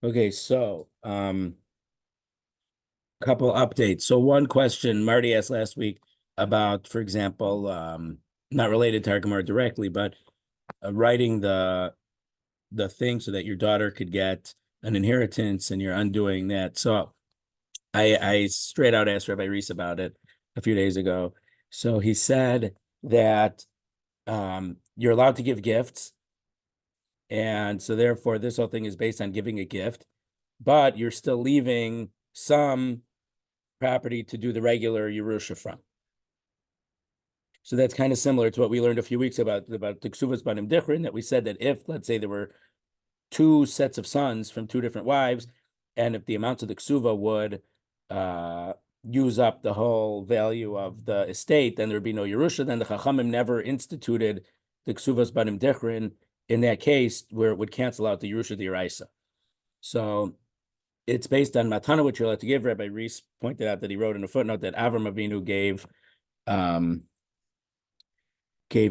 Okay, so couple updates. So one question Marty asked last week about, for example, not related to our Gemara directly, but writing the thing so that your daughter could get an inheritance and you're undoing that. So I straight out asked Rabbi Reese about it a few days ago. So he said that you're allowed to give gifts. And so therefore this whole thing is based on giving a gift, but you're still leaving some property to do the regular Yerusha from. So that's kind of similar to what we learned a few weeks about the Kesuvos banim dichrin, that we said that if, let's say, there were two sets of sons from two different wives, and if the amounts of the ksuva would use up the whole value of the estate, then there would be no Yerusha. Then the Chachamim never instituted the Kesuvos banim dichrin in that case, where it would cancel out the Yerusha the Eraisa. So it's based on matana, which you're allowed to give. Rabbi Reese pointed out that he wrote in a footnote that Avram Avinu gave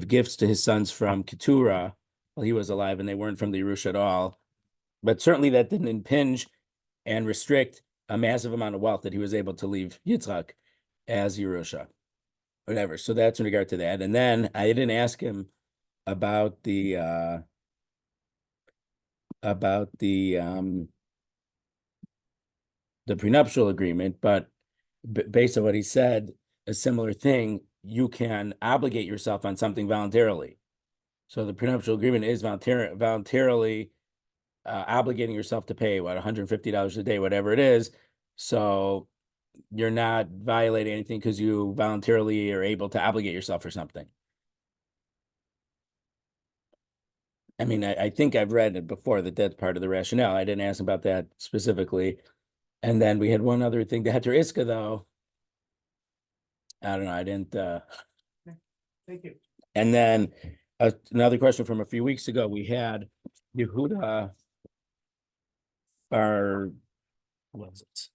gifts to his sons from Keturah while he was alive, and they weren't from the Yerusha at all. But certainly that didn't impinge and restrict a massive amount of wealth that he was able to leave Yitzchak as Yerusha, whatever. So that's in regard to that. And then I didn't ask him about the prenuptial agreement, but based on what he said, a similar thing, you can obligate yourself on something voluntarily. So the prenuptial agreement is voluntarily obligating yourself to pay what $150 a day, whatever it is. So you're not violating anything because you voluntarily are able to obligate yourself for something. I mean, I think I've read it before that that's part of the rationale. I didn't ask about that specifically. And then we had one other thing, the Heter Iska, though. I don't know. I didn't. Thank you. And then another question from a few weeks ago, we had Yehuda Bar, what was it?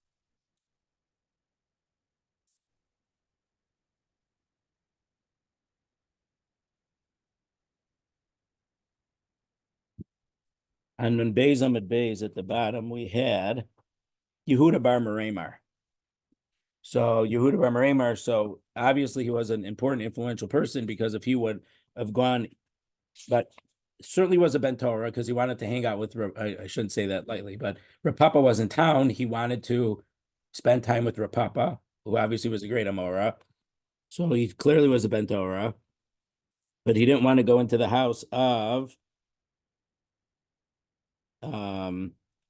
And on Beis Amid Beis at the bottom, we had Yehuda Bar Meremar. So Yehuda Bar Meremar, so obviously he was an important, influential person, because if he would have gone, but certainly was a Ben Torah because he wanted to hang out with, I shouldn't say that lightly, but Rapapa was in town. He wanted to spend time with Rapapa, who obviously was a great Amora. So he clearly was a Ben Torah, but he didn't want to go into the house of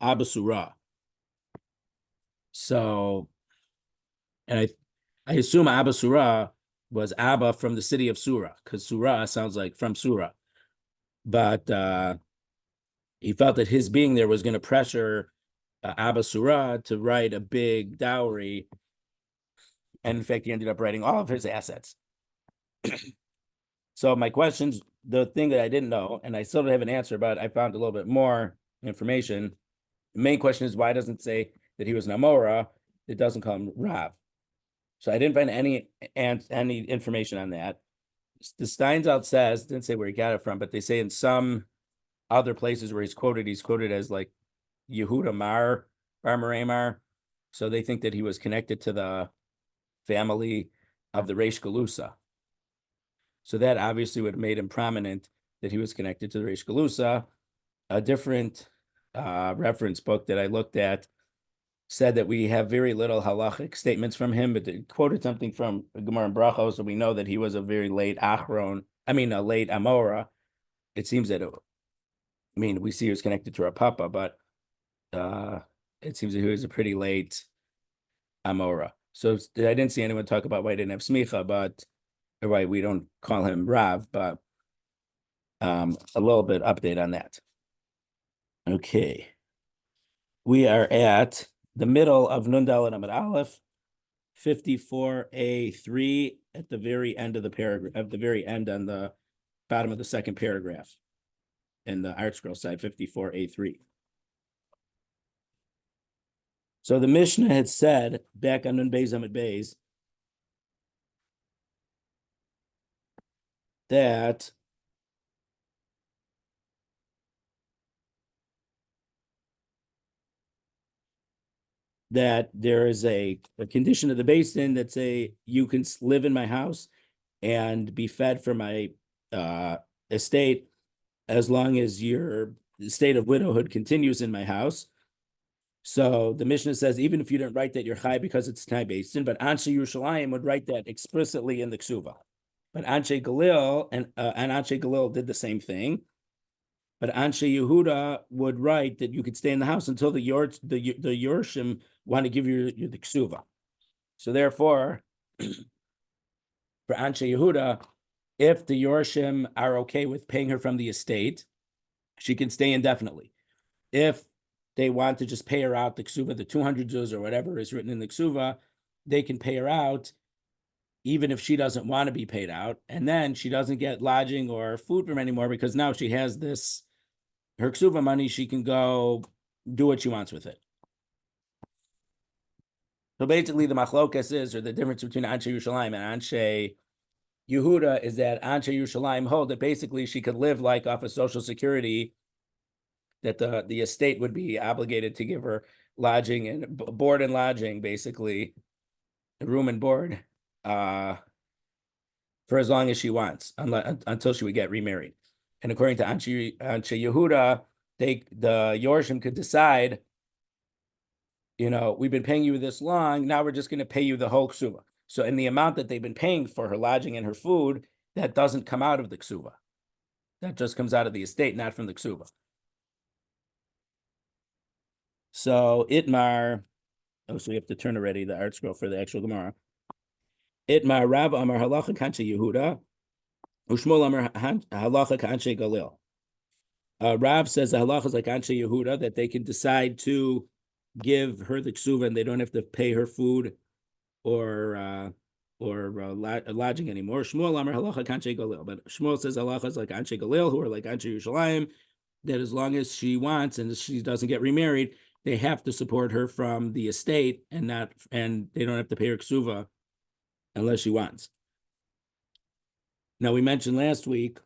Abasura. So, and I assume Abasura was Abba from the city of Surah, because Surah sounds like from Surah. But he felt that his being there was going to pressure Abba Surah to write a big dowry. And in fact, he ended up writing all of his assets. So my questions, the thing that I didn't know, and I still don't have an answer, but I found a little bit more information. The main question is, why doesn't it say that he was an Amora? It doesn't call him Rav. So I didn't find any information on that. The Steinsaltz says, didn't say where he got it from, but they say in some other places where he's quoted as like Yehuda Bar Meremar. So they think that he was connected to the family of the Reish Galusa. So that obviously would have made him prominent, that he was connected to the Reish Galusa. A different reference book that I looked at said that we have very little halachic statements from him, but it quoted something from Gemara and Brachos, so we know that he was a very late Achron, a late Amora. It seems that, we see he was connected to our Papa, but it seems that he was a pretty late Amora. So I didn't see anyone talk about why he didn't have smicha, but why we don't call him Rav, but a little bit update on that. Okay. We are at the middle of Nun Dalet Amud Aleph, 54A3, at the very end of the paragraph, at the very end on the bottom of the second paragraph in the Art Scroll side, 54A3. So the Mishnah had said back on Nun Beis Amud Beis that that there is a condition of the Beis Din that say you can live in my house and be fed from my estate as long as your state of widowhood continues in my house. So the Mishnah says, even if you didn't write that you're chai because it's Tanai Beis Din, but Anshe Yerushalayim would write that explicitly in the Ksuva. But Anshe Galil and Anshe Galil did the same thing. But Anshe Yehuda would write that you could stay in the house until the Yorshim want to give you the Ksuva. So therefore, for Anshe Yehuda, if the Yorshim are okay with paying her from the estate, she can stay indefinitely. If they want to just pay her out the Ksuva, the 200 zuz or whatever is written in the Ksuva, they can pay her out even if she doesn't want to be paid out. And then she doesn't get lodging or food from anymore because now she has this, her Ksuva money, she can go do what she wants with it. So basically the machlokas is, or the difference between Anshe Yerushalayim and Anshe Yehuda is that Anshe Yerushalayim hold that basically she could live like off of Social Security, that the estate would be obligated to give her lodging and board and lodging, basically, room and board, for as long as she wants, until she would get remarried. And according to Anshe Yehuda, the Yorshim could decide, we've been paying you this long, now we're just going to pay you the whole ksuva. So in the amount that they've been paying for her lodging and her food, that doesn't come out of the ksuva. That just comes out of the estate, not from the ksuva. So Itmar, so we have to turn already the art scroll for the actual Gemara. Itmar Rav Amar Halacha Kanche Yehuda, Ushmol Amar Halacha Kanche Galil. Rav says the halacha is like Anshe Yehuda, that they can decide to give her the ksuva and they don't have to pay her food or lodging anymore. Shmuel Amar Halacha Kanche Galil, but Shmuel says halacha is like Anshe Galil, who are like Anshe Yerushalayim, that as long as she wants and she doesn't get remarried, they have to support her from the estate and they don't have to pay her ksuva unless she wants. Now we mentioned last week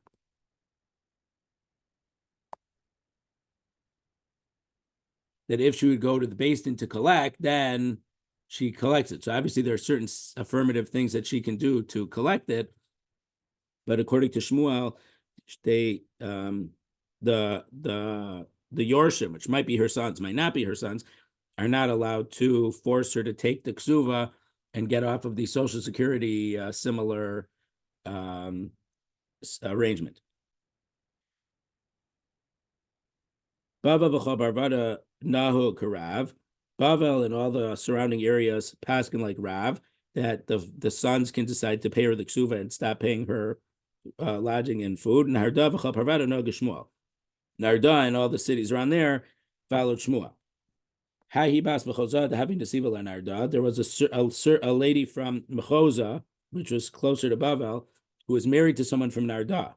that if she would go to the Beis Din to collect, then she collects it. So obviously there are certain affirmative things that she can do to collect it. But according to Shmuel, the Yorshim, which might be her sons, might not be her sons, are not allowed to force her to take the ksuva and get off of the Social Security similar arrangement. Bava v'chabarvada nahu karav. Bavel and all the surrounding areas paskin like Rav, that the sons can decide to pay her the ksuva and stop paying her lodging and food. Narda v'chabarvada no Shmuel. Narda and all the cities around there followed Shmuel. Hahi bas Mechoza having deceived Narda. There was a lady from Mechoza, which was closer to Bavel, who was married to someone from Narda.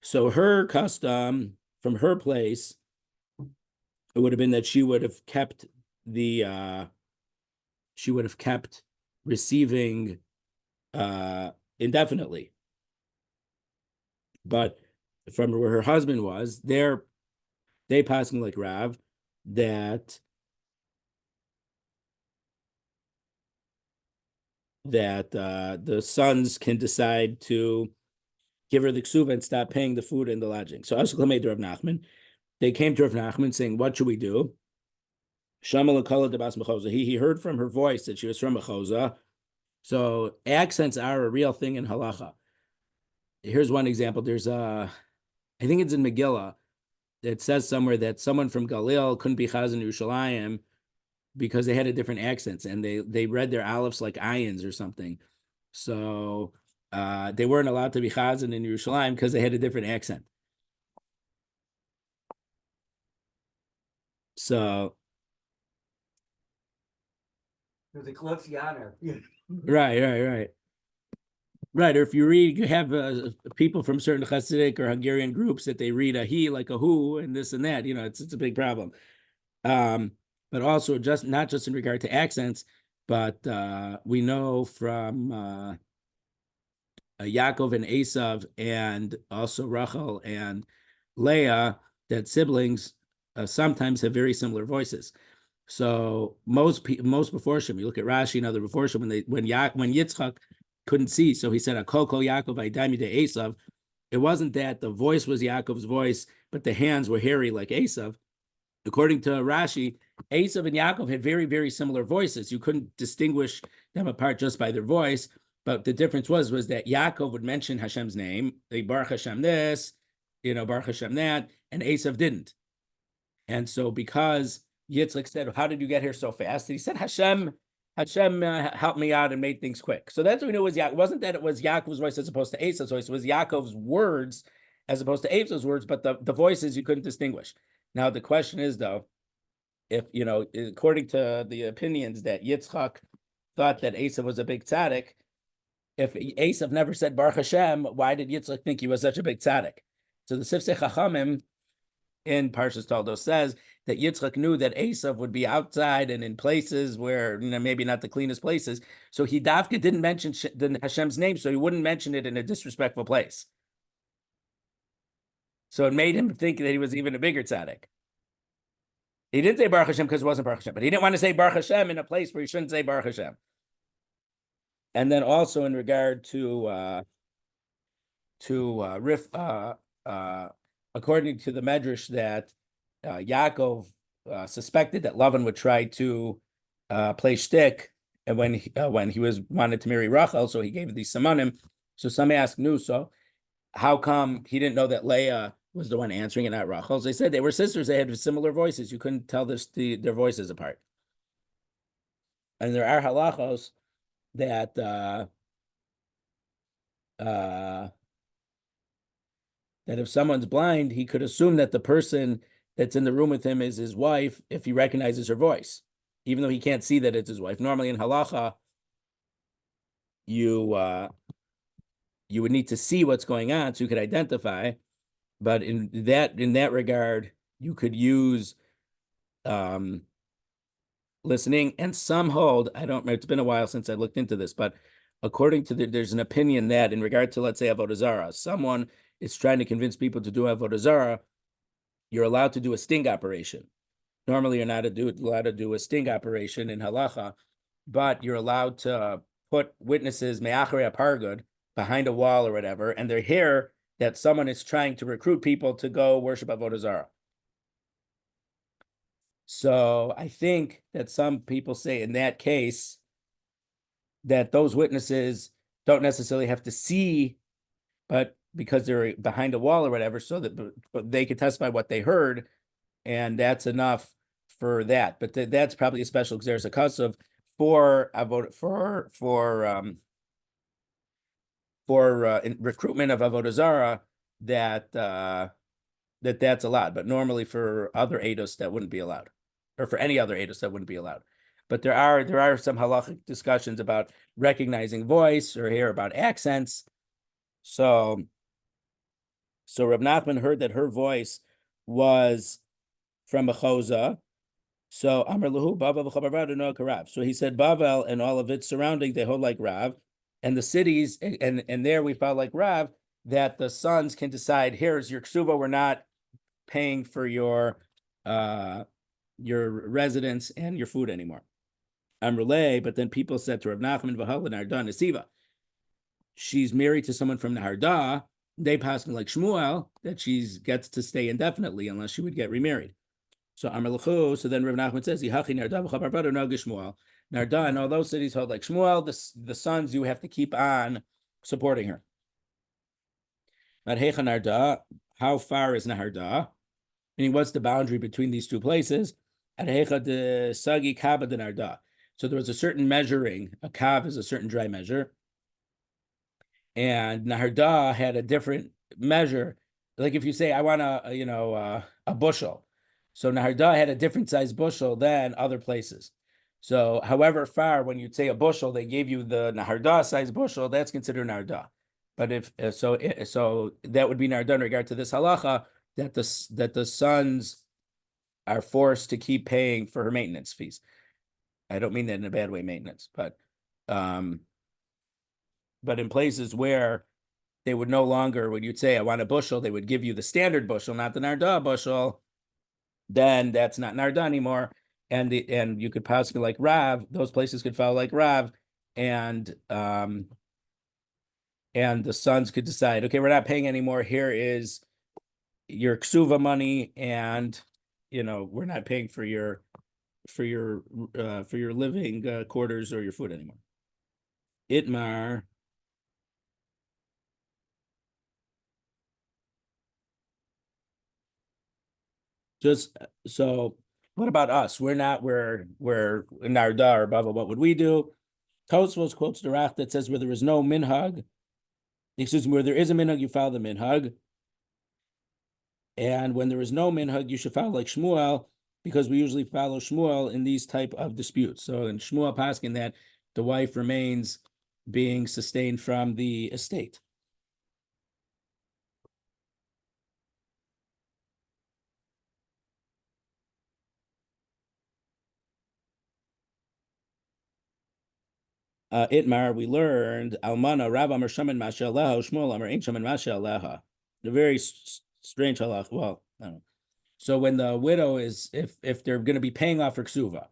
So her custom from her place, it would have been that she would have kept receiving indefinitely. But from where her husband was, they passing like Rav that the sons can decide to give her the ksuva and stop paying the food and the lodging. So Asuklamei to Rav Nachman, they came to Rav Nachman saying, "What should we do?" Shamal Akala de Bas Mechoza. He heard from her voice that she was from Mechoza. So accents are a real thing in halacha. Here's one example. There's I think it's in Megillah. It says somewhere that someone from Galil couldn't be chaz in Yerushalayim because they had a different accents and they read their aleph like ayins or something. So they weren't allowed to be chazan in Yerushalayim because they had a different accent. So The Colleziano. right. Or if you read, you have people from certain Hasidic or Hungarian groups that they read a he like a who and this and that. It's a big problem. But also not just in regard to accents, but we know from Yaakov and Esav and also Rachel and Leah that siblings sometimes have very similar voices. So most Beforshim, you look at Rashi and other Beforshim, when Yitzchak couldn't see, so he said, "Akol kol Yaakov Aidami de Esav." It wasn't that the voice was Yaakov's voice, but the hands were hairy like Esav. According to Rashi, Esav and Yaakov had very, very similar voices. You couldn't distinguish them apart just by their voice. But the difference was that Yaakov would mention Hashem's name, they Baruch Hashem this, Baruch Hashem that, and Esav didn't. And so because Yitzchak said, "How did you get here so fast?" He said, Hashem helped me out and made things quick. So that's what we knew was Yaakov. It wasn't that it was Yaakov's voice as opposed to Esav's voice. It was Yaakov's words as opposed to Esav's words, but the voices you couldn't distinguish. Now, the question is, though, if, according to the opinions that Yitzchak thought that Esav was a big tzaddik, if Esav never said Baruch Hashem, why did Yitzchak think he was such a big tzaddik? So the Sifsei Chachamim in Parshas Toldos says that Yitzchak knew that Esav would be outside and in places where, maybe not the cleanest places. So he dafka didn't mention the Hashem's name, so he wouldn't mention it in a disrespectful place. So it made him think that he was even a bigger tzaddik. He didn't say Baruch Hashem because it wasn't Baruch Hashem, but he didn't want to say Baruch Hashem in a place where he shouldn't say Baruch Hashem. And then also in regard to according to the Medrash, that Yaakov suspected that Lavan would try to play shtick, and when he wanted to marry Rachel, so he gave these simonim. So some ask, so how come he didn't know that Leah was the one answering and not Rachel? They said they were sisters; they had similar voices. You couldn't tell their voices apart. And there are halachos that that if someone's blind, he could assume that the person that's in the room with him is his wife if he recognizes her voice, even though he can't see that it's his wife. Normally in halacha, you would need to see what's going on so you could identify. But in that regard, you could use listening. And some hold, it's been a while since I looked into this, but according to there's an opinion that in regard to, let's say, Avodah Zarah, someone is trying to convince people to do Avodah Zarah, you're allowed to do a sting operation. Normally, you're not allowed to do a sting operation in halacha, but you're allowed to put witnesses me'acharei pargud behind a wall or whatever, and they hear that someone is trying to recruit people to go worship Avodah Zarah. So I think that some people say in that case that those witnesses don't necessarily have to see, but because they're behind a wall or whatever, so that they could testify what they heard, and that's enough for that. But that's probably a special because there's a Kesuvos for recruitment of Avodah Zarah that's allowed. But normally for other eidos that wouldn't be allowed, or for any other eidos that wouldn't be allowed. But there are some halachic discussions about recognizing voice or hear about accents. So Reb Nachman heard that her voice was from a choza. So Amar Lahu Bavel v'chabarvado no karav. So he said Bavel and all of its surrounding, they hold like Rav, and the cities and there we found like Rav, that the sons can decide, here's your ksuba, we're not paying for your residence and your food anymore. Amrulay, but then people said to Rav Nachman v'hala Narda Nesiva, she's married to someone from Naharda. They pass like Shmuel that she gets to stay indefinitely unless she would get remarried. So Amar L'chu, so then Rav Nachman says, Yihachi Narda v'chabarvado no Shmuel. Narda and all those cities hold like Shmuel. The sons, you have to keep on supporting her. Madhecha Narda, how far is Naharda? Meaning, what's the boundary between these two places? Adhecha de Sagi Kaba de Narda. So there was a certain measuring. A kav is a certain dry measure. And Naharda had a different measure. Like if you say, I want a bushel. So Naharda had a different size bushel than other places. So however far, when you'd say a bushel, they gave you the Naharda size bushel, that's considered Narda. But if so that would be Narda in regard to this halacha, that the sons are forced to keep paying for her maintenance fees. I don't mean that in a bad way, maintenance, but in places where they would no longer, when you'd say, I want a bushel, they would give you the standard bushel, not the Narda bushel, then that's not Narda anymore. and you could possibly like Rav, those places could follow like Rav, and the sons could decide, okay, we're not paying anymore. Here is your ksuva money, and we're not paying for your living quarters or your food anymore. Itmar. Just so, what about us? We're in Narda or Bava. What would we do? Tosfos quotes the Rach that says where there is no minhag, excuse me, where there is a minhag, you follow the minhag. And when there is no minhag, you should follow like Shmuel, because we usually follow Shmuel in these type of disputes. So in Shmuel paskin that the wife remains being sustained from the estate. Itmar, we learned Almana Rav Amar Shaman Mashaleha Shmuel Amar Ein Shaman Mashaleha. A very strange halach. Well, I don't know. So when the widow is, if they're going to be paying off her ksuva,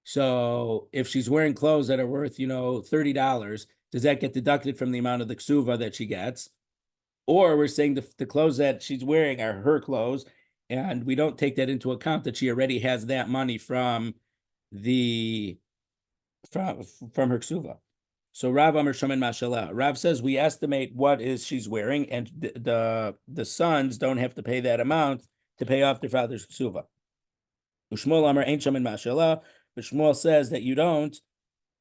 so if she's wearing clothes that are worth $30, does that get deducted from the amount of the ksuva that she gets? Or we're saying the clothes that she's wearing are her clothes, and we don't take that into account that she already has that money from the from her ksuva. So Rav Amar Shaman Mashallah. Rav says we estimate what is she's wearing, and the sons don't have to pay that amount to pay off their father's ksuva. Ushmuel Amar Ein Shaman Mashallah. But Shmuel says that you don't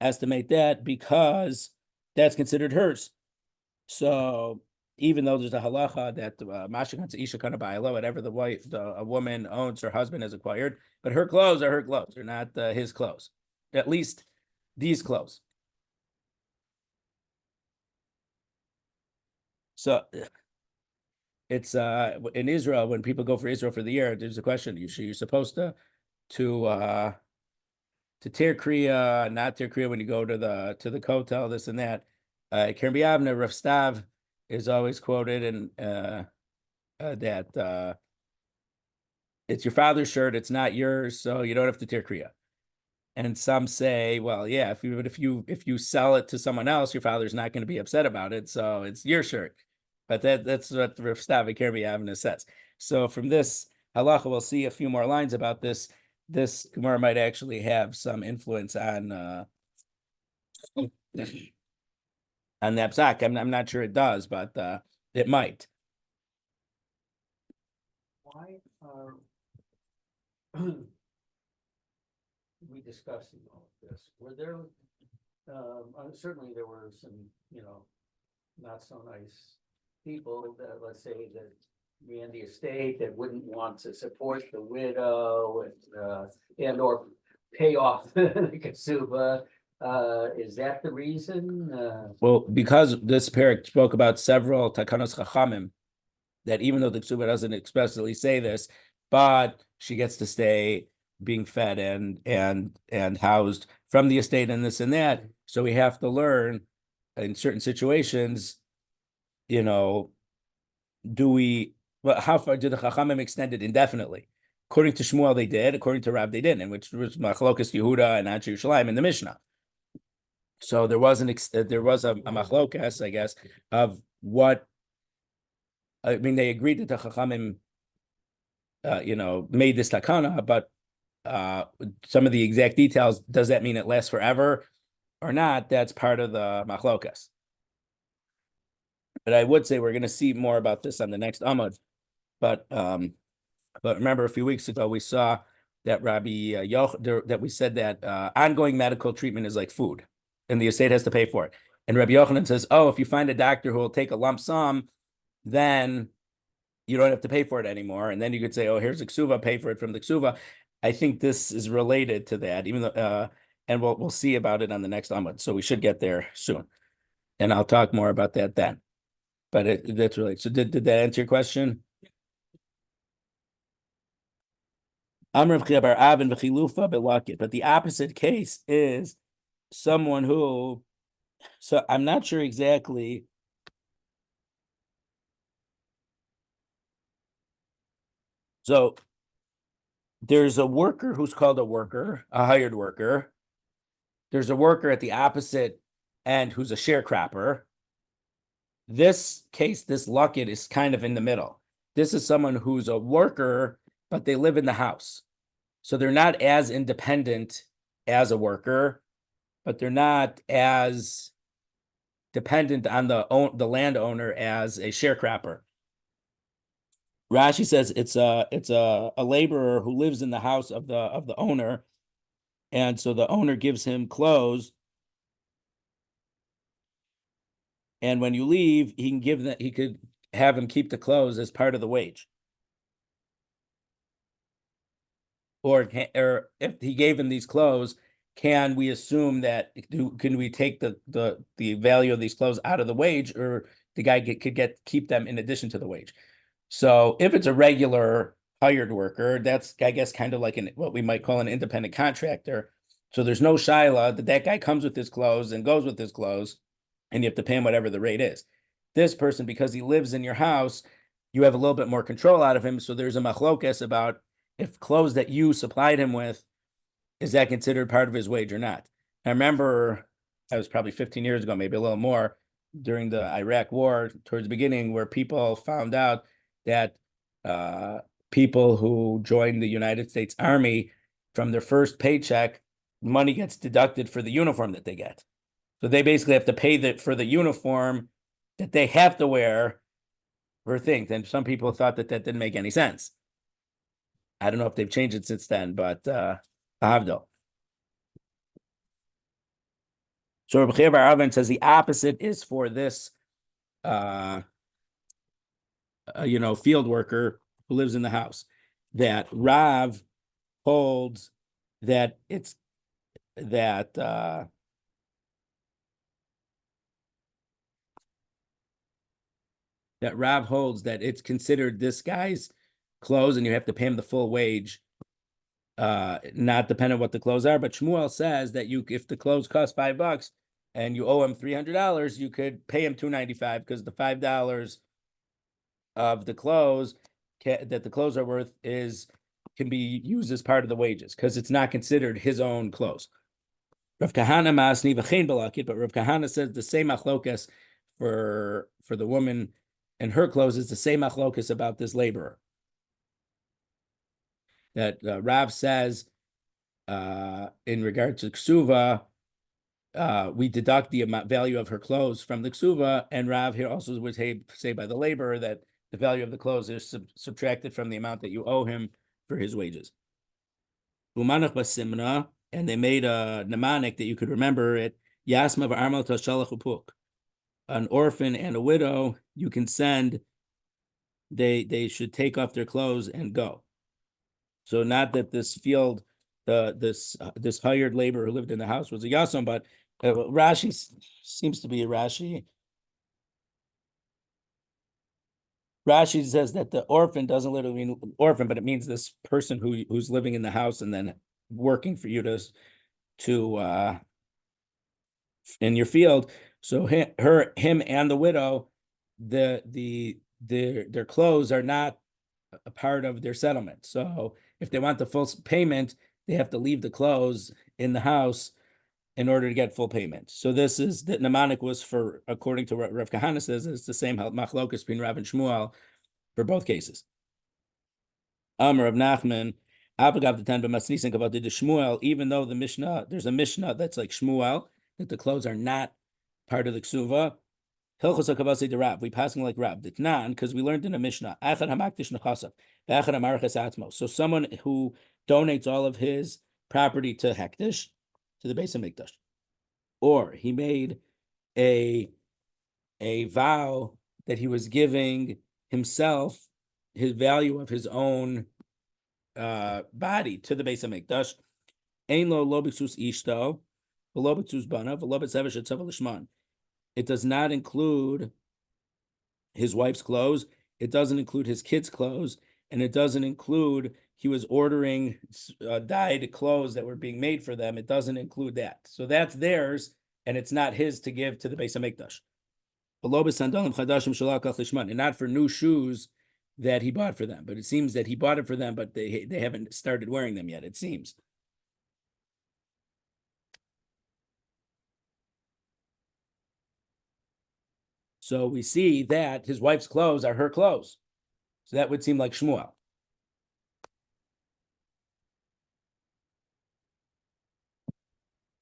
estimate that because that's considered hers. So even though there's a halacha that Mashikanta Isha Kana Ba'ila, whatever a woman owns, her husband has acquired, but her clothes are her clothes, they're not his clothes. At least these clothes. So it's in Israel, when people go for Israel for the year, there's a question: you're supposed to tear kriya, not tear kriya when you go to the kotel, this and that. Karen Biavna, Rav Stav is always quoted, and that it's your father's shirt, it's not yours, so you don't have to tear kriya. And some say, well, yeah, if you sell it to someone else, your father's not going to be upset about it, so it's your shirt. But that's what Rav Stav and Karen Biavna says. So from this halacha, we'll see a few more lines about this. This Gemara might actually have some influence on the psak. I'm not sure it does, but it might. Why are we discussing all of this? Were there, certainly there were some, not so nice people that, let's say, that ran the estate that wouldn't want to support the widow and or pay off the ksuba. Is that the reason? Well, because this parak spoke about several takanos chachamim, that even though the ksuba doesn't explicitly say this, but she gets to stay being fed and housed from the estate and this and that. So we have to learn in certain situations, how far did the Chachamim extend it indefinitely? According to Shmuel, they did. According to Rab, they didn't, and which was Machlokas Yehuda and Anshe Yerushalayim in the Mishnah. So there was a machlokas, I guess, of what. I mean, they agreed that the Chachamim, made this takana, but some of the exact details, does that mean it lasts forever or not? That's part of the machlokas. But I would say we're going to see more about this on the next Amud. But remember, a few weeks ago we saw that Rabbi that we said that ongoing medical treatment is like food, and the estate has to pay for it. And Rabbi Yochanan says, "Oh, if you find a doctor who will take a lump sum, then you don't have to pay for it anymore." And then you could say, "Oh, here's the ksuva, pay for it from the ksuva." I think this is related to that, even though, and we'll see about it on the next Amud. So we should get there soon, and I'll talk more about that then. But that's really, so did that answer your question? But the opposite case is someone who, so I'm not sure exactly. So there's a worker who's called a worker, a hired worker. There's a worker at the opposite end who's a sharecropper. This case, this Luckett is kind of in the middle. This is someone who's a worker, but they live in the house. So they're not as independent as a worker, but they're not as dependent on the landowner as a sharecropper. Rashi says it's a laborer who lives in the house of the owner, and so the owner gives him clothes, and when you leave, he could have him keep the clothes as part of the wage. Or if he gave him these clothes, can we assume that can we take the value of these clothes out of the wage, or the guy could keep them in addition to the wage? So if it's a regular hired worker, that's, I guess, kind of like what we might call an independent contractor. So there's no shaila that guy comes with his clothes and goes with his clothes, and you have to pay him whatever the rate is. This person, because he lives in your house, you have a little bit more control out of him. So there's a machlokes about if clothes that you supplied him with, is that considered part of his wage or not? I remember that was probably 15 years ago, maybe a little more, during the Iraq war, towards the beginning, where people found out that people who joined the United States Army, from their first paycheck, money gets deducted for the uniform that they get. So they basically have to pay for the uniform that they have to wear for things. And some people thought that didn't make any sense. I don't know if they've changed it since then, but Havdil. So Rabbi Arvin says the opposite is for this field worker who lives in the house, that Rav holds that it's that Rav holds that it's considered this guy's clothes and you have to pay him the full wage, not dependent on what the clothes are. But Shmuel says that if the clothes cost $5 and you owe him $300, you could pay him $295, because the $5 of the clothes that the clothes are worth can be used as part of the wages, because it's not considered his own clothes. Rav Kahana masni v'chein balakit, but Rav Kahana says the same machlokas for the woman and her clothes is the same machlokas about this laborer. That Rav says in regard to ksuva, we deduct the value of her clothes from the ksuva, and Rav here also would say by the laborer that the value of the clothes is subtracted from the amount that you owe him for his wages. Umanach basimna, and they made a mnemonic that you could remember it. Yasma v'armal tashalach upuk. An orphan and a widow, you can send. They should take off their clothes and go. So not that this field, this hired laborer who lived in the house was a yason, but Rashi seems to be a Rashi. Rashi says that the orphan doesn't literally mean orphan, but it means this person who's living in the house and then working for you to in your field. So him and the widow, their clothes are not a part of their settlement. So if they want the full payment, they have to leave the clothes in the house in order to get full payment. So this is the mnemonic was for, according to what Rav Kahana says, it's the same machlokas between Rav and Shmuel for both cases. Amar of Nachman, Avagav the ten b'masnisin kavod the Shmuel, even though the Mishnah, there's a Mishnah that's like Shmuel, that the clothes are not part of the ksuva. Hilchos hakavasi de Rab, we passing like Rab. Ditnan, because we learned in a Mishnah, Achad hamakdish nechasav, v'achad hamarches atzmo. So someone who donates all of his property to hektish, to the base of mikdash, or he made a vow that he was giving himself his value of his own body to the base of mikdash. Ein lo biksus ishto, v'lo biksus bana, v'lo b'tzevesh etzav l'shman. It does not include his wife's clothes. It doesn't include his kids' clothes, and it doesn't include he was ordering dyed clothes that were being made for them. It doesn't include that. So that's theirs, and it's not his to give to the Beis Hamikdash. And not for new shoes that he bought for them. But it seems that he bought it for them, but they haven't started wearing them yet, it seems. So we see that his wife's clothes are her clothes. So that would seem like Shmuel.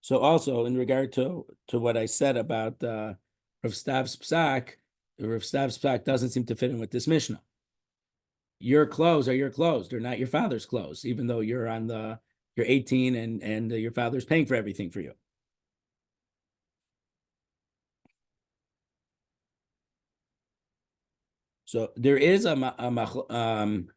So also in regard to what I said about Rav Stav's psak, Rav Stav's psak doesn't seem to fit in with this Mishnah. Your clothes are your clothes; they're not your father's clothes, even though you're 18 and your father's paying for everything for you. So there is there's a machlokas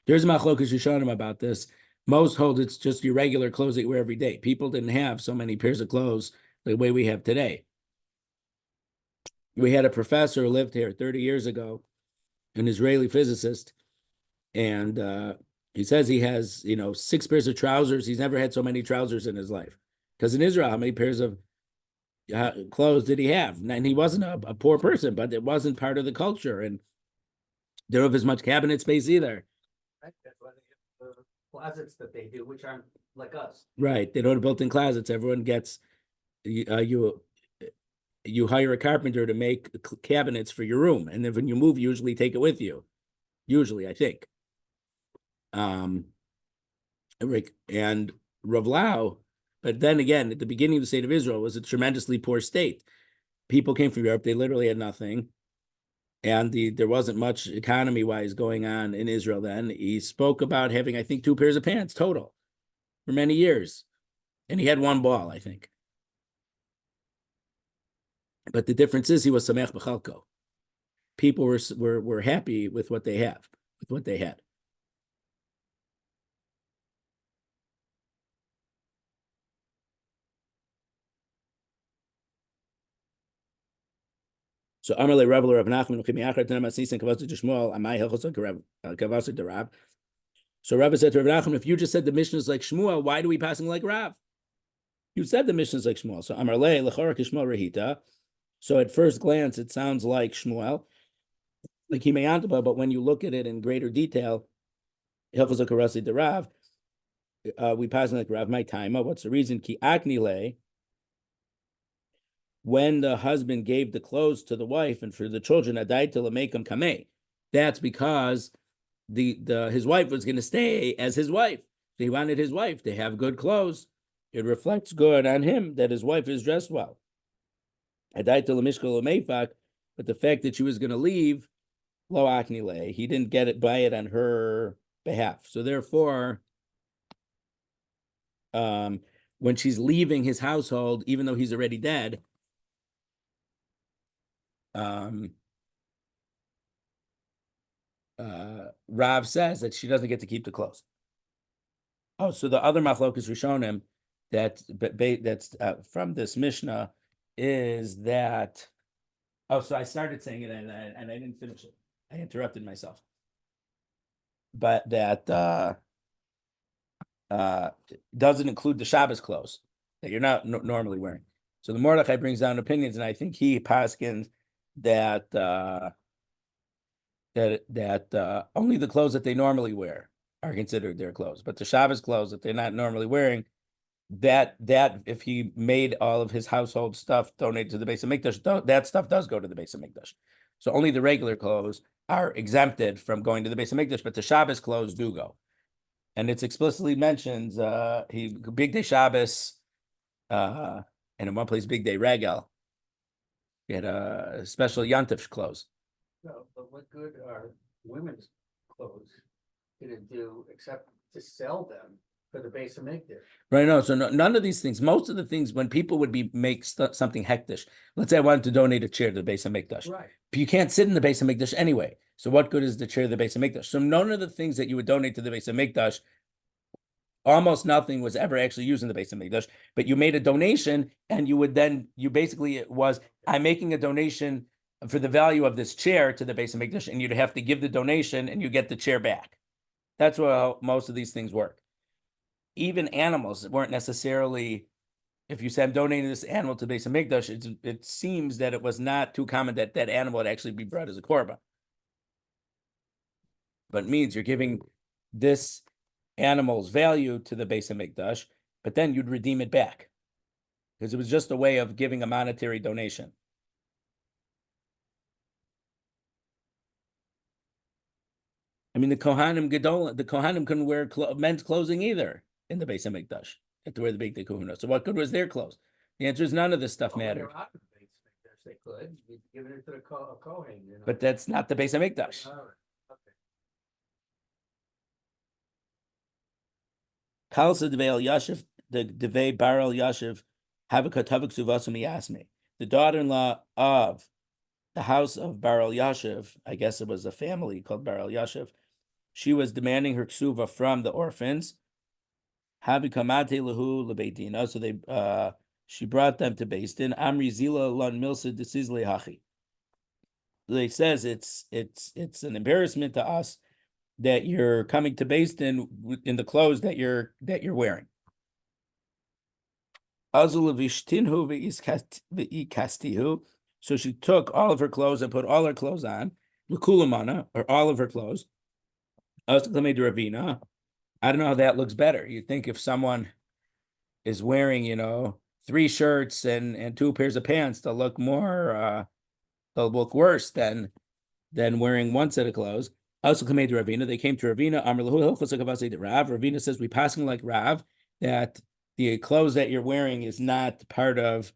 Rishonim about this. Most hold it's just your regular clothes that you wear every day. People didn't have so many pairs of clothes the way we have today. We had a professor who lived here 30 years ago, an Israeli physicist, and he says he has 6 pairs of trousers. He's never had so many trousers in his life. Because in Israel, how many pairs of clothes did he have? And he wasn't a poor person, but it wasn't part of the culture, and they don't have as much cabinet space either. Right, that's why they have the closets that they do, which aren't like us. Right, they don't have built-in closets. Everyone gets you hire a carpenter to make cabinets for your room, and then when you move, you usually take it with you. Usually, I think. Rick and Rav Lau, but then again, at the beginning of the state of Israel was a tremendously poor state. People came from Europe; they literally had nothing, and there wasn't much economy-wise going on in Israel then. He spoke about having, I think, 2 pairs of pants total for many years, and he had 1 ball, I think. But the difference is he was samech b'chalko. People were happy with what they have, with what they had. So Amarle Rebel Rav Nachman Chimiachar Tanam Asis and Kavasa Shmuel Amai Hilchos Kavasa to Rav. So Rabbi said to Rav Nachman, if you just said the Mishnah is like Shmuel, why do we passing like Rav? You said the Mishnah is like Shmuel. So Amarle Lechora Kishmuel Rehita. So at first glance, it sounds like Shmuel, like Himayantaba, but when you look at it in greater detail, Hilchos Kavasa to Rav, we passing like Rav. My time. What's the reason? Ki Aknile. When the husband gave the clothes to the wife and for the children, adai to lamekum kameh. That's because his wife was going to stay as his wife. He wanted his wife to have good clothes. It reflects good on him that his wife is dressed well. Adai to lamishkol lamefak, but the fact that she was going to leave, lo aknile, he didn't buy it on her behalf. So therefore, when she's leaving his household, even though he's already dead, Rav says that she doesn't get to keep the clothes. Oh, so the other machlokas Rishonim that's from this Mishnah is that. Oh, so I started saying it and I didn't finish it. I interrupted myself. But that doesn't include the Shabbos clothes that you're not normally wearing. So the Mordechai brings down opinions, and I think he paskins that only the clothes that they normally wear are considered their clothes, but the Shabbos clothes that they're not normally wearing, that if he made all of his household stuff donated to the Beis Hamikdash, that stuff does go to the Beis Hamikdash. So only the regular clothes are exempted from going to the Beis Hamikdash, but the Shabbos clothes do go. And it's explicitly mentions Big Day Shabbos, and in one place Big Day Regel. He had a special Yantif clothes. No, but what good are women's clothes gonna do except to sell them for the Beis Hamikdash? Right, no, so none of these things, most of the things, when people would make something hektish, let's say I wanted to donate a chair to the Beis Hamikdash. Right. But you can't sit in the Beis Hamikdash anyway. So what good is the chair to the Beis Hamikdash? So none of the things that you would donate to the Beis Hamikdash, almost nothing was ever actually used in the Beis Hamikdash, but you made a donation and I'm making a donation for the value of this chair to the Beis Hamikdash, and you'd have to give the donation and you get the chair back. That's how most of these things work. Even animals weren't necessarily, if you said I'm donating this animal to the Beis Hamikdash, it seems that it was not too common that animal would actually be brought as a korban. but it means you're giving this animal's value to the Beis Hamikdash, but then you'd redeem it back because it was just a way of giving a monetary donation. I mean, the Kohanim couldn't wear men's clothing either in the Beis Hamikdash. Had to wear the Beit Kahuna. So what good was their clothes? The answer is none of this stuff mattered. They could, you'd given it to the Kohen, you know. But that's not the Beis Hamikdash. All right, okay. Kalsa Devei Yashiv, the Devei Barel Yashiv, Havaka Tavuk Suvasumi Asmi. The daughter-in-law of the house of Barel Yashiv, I guess it was a family called Barel Yashiv, she was demanding her ksuva from the orphans. Habikamate lahu lebeitina. So she brought them to Beis Din. Amri zila lon milsa desizle hachi. They says it's an embarrassment to us that you're coming to Beis Din in the clothes that you're wearing. So she took all of her clothes and put all her clothes on, l'kulamana, or all of her clothes. I don't know how that looks better. You'd think if someone is wearing, 3 shirts and 2 pairs of pants, they'll look they'll look worse than wearing 1 set of clothes. Also came to Ravina. They came to Ravina. Ravina says we passing like Rav that the clothes that you're wearing is not part of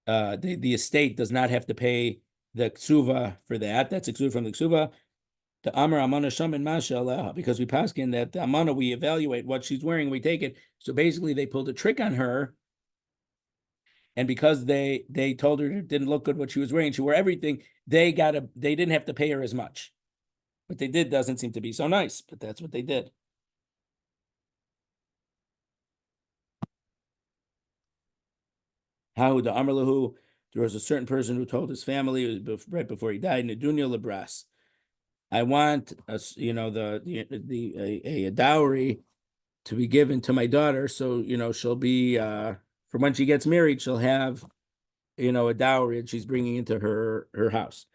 the estate does not have to pay the ksuva for that. That's a ksuva from the ksuva. The Amar Amana Shaman Masha because we paskin that the Amana, we evaluate what she's wearing, we take it. So basically they pulled a trick on her. And because they told her it didn't look good what she was wearing, she wore everything, they didn't have to pay her as much. What they did doesn't seem to be so nice, but that's what they did. How the Amarlahu, there was a certain person who told his family right before he died, Nedunya Lebras, I want a dowry to be given to my daughter, so she'll be for when she gets married, she'll have a dowry that she's bringing into her house.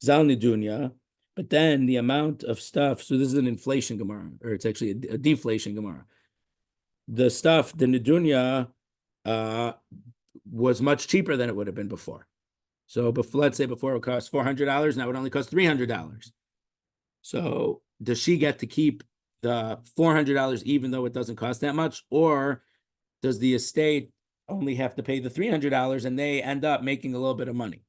Zal Nedunya, but then the amount of stuff. So this is an inflation Gemara, or it's actually a deflation Gemara. The stuff, the Nedunya, was much cheaper than it would have been before. So, let's say before it cost $400, now it only costs $300. So, does she get to keep the $400 even though it doesn't cost that much, or does the estate only have to pay the $300 and they end up making a little bit of money?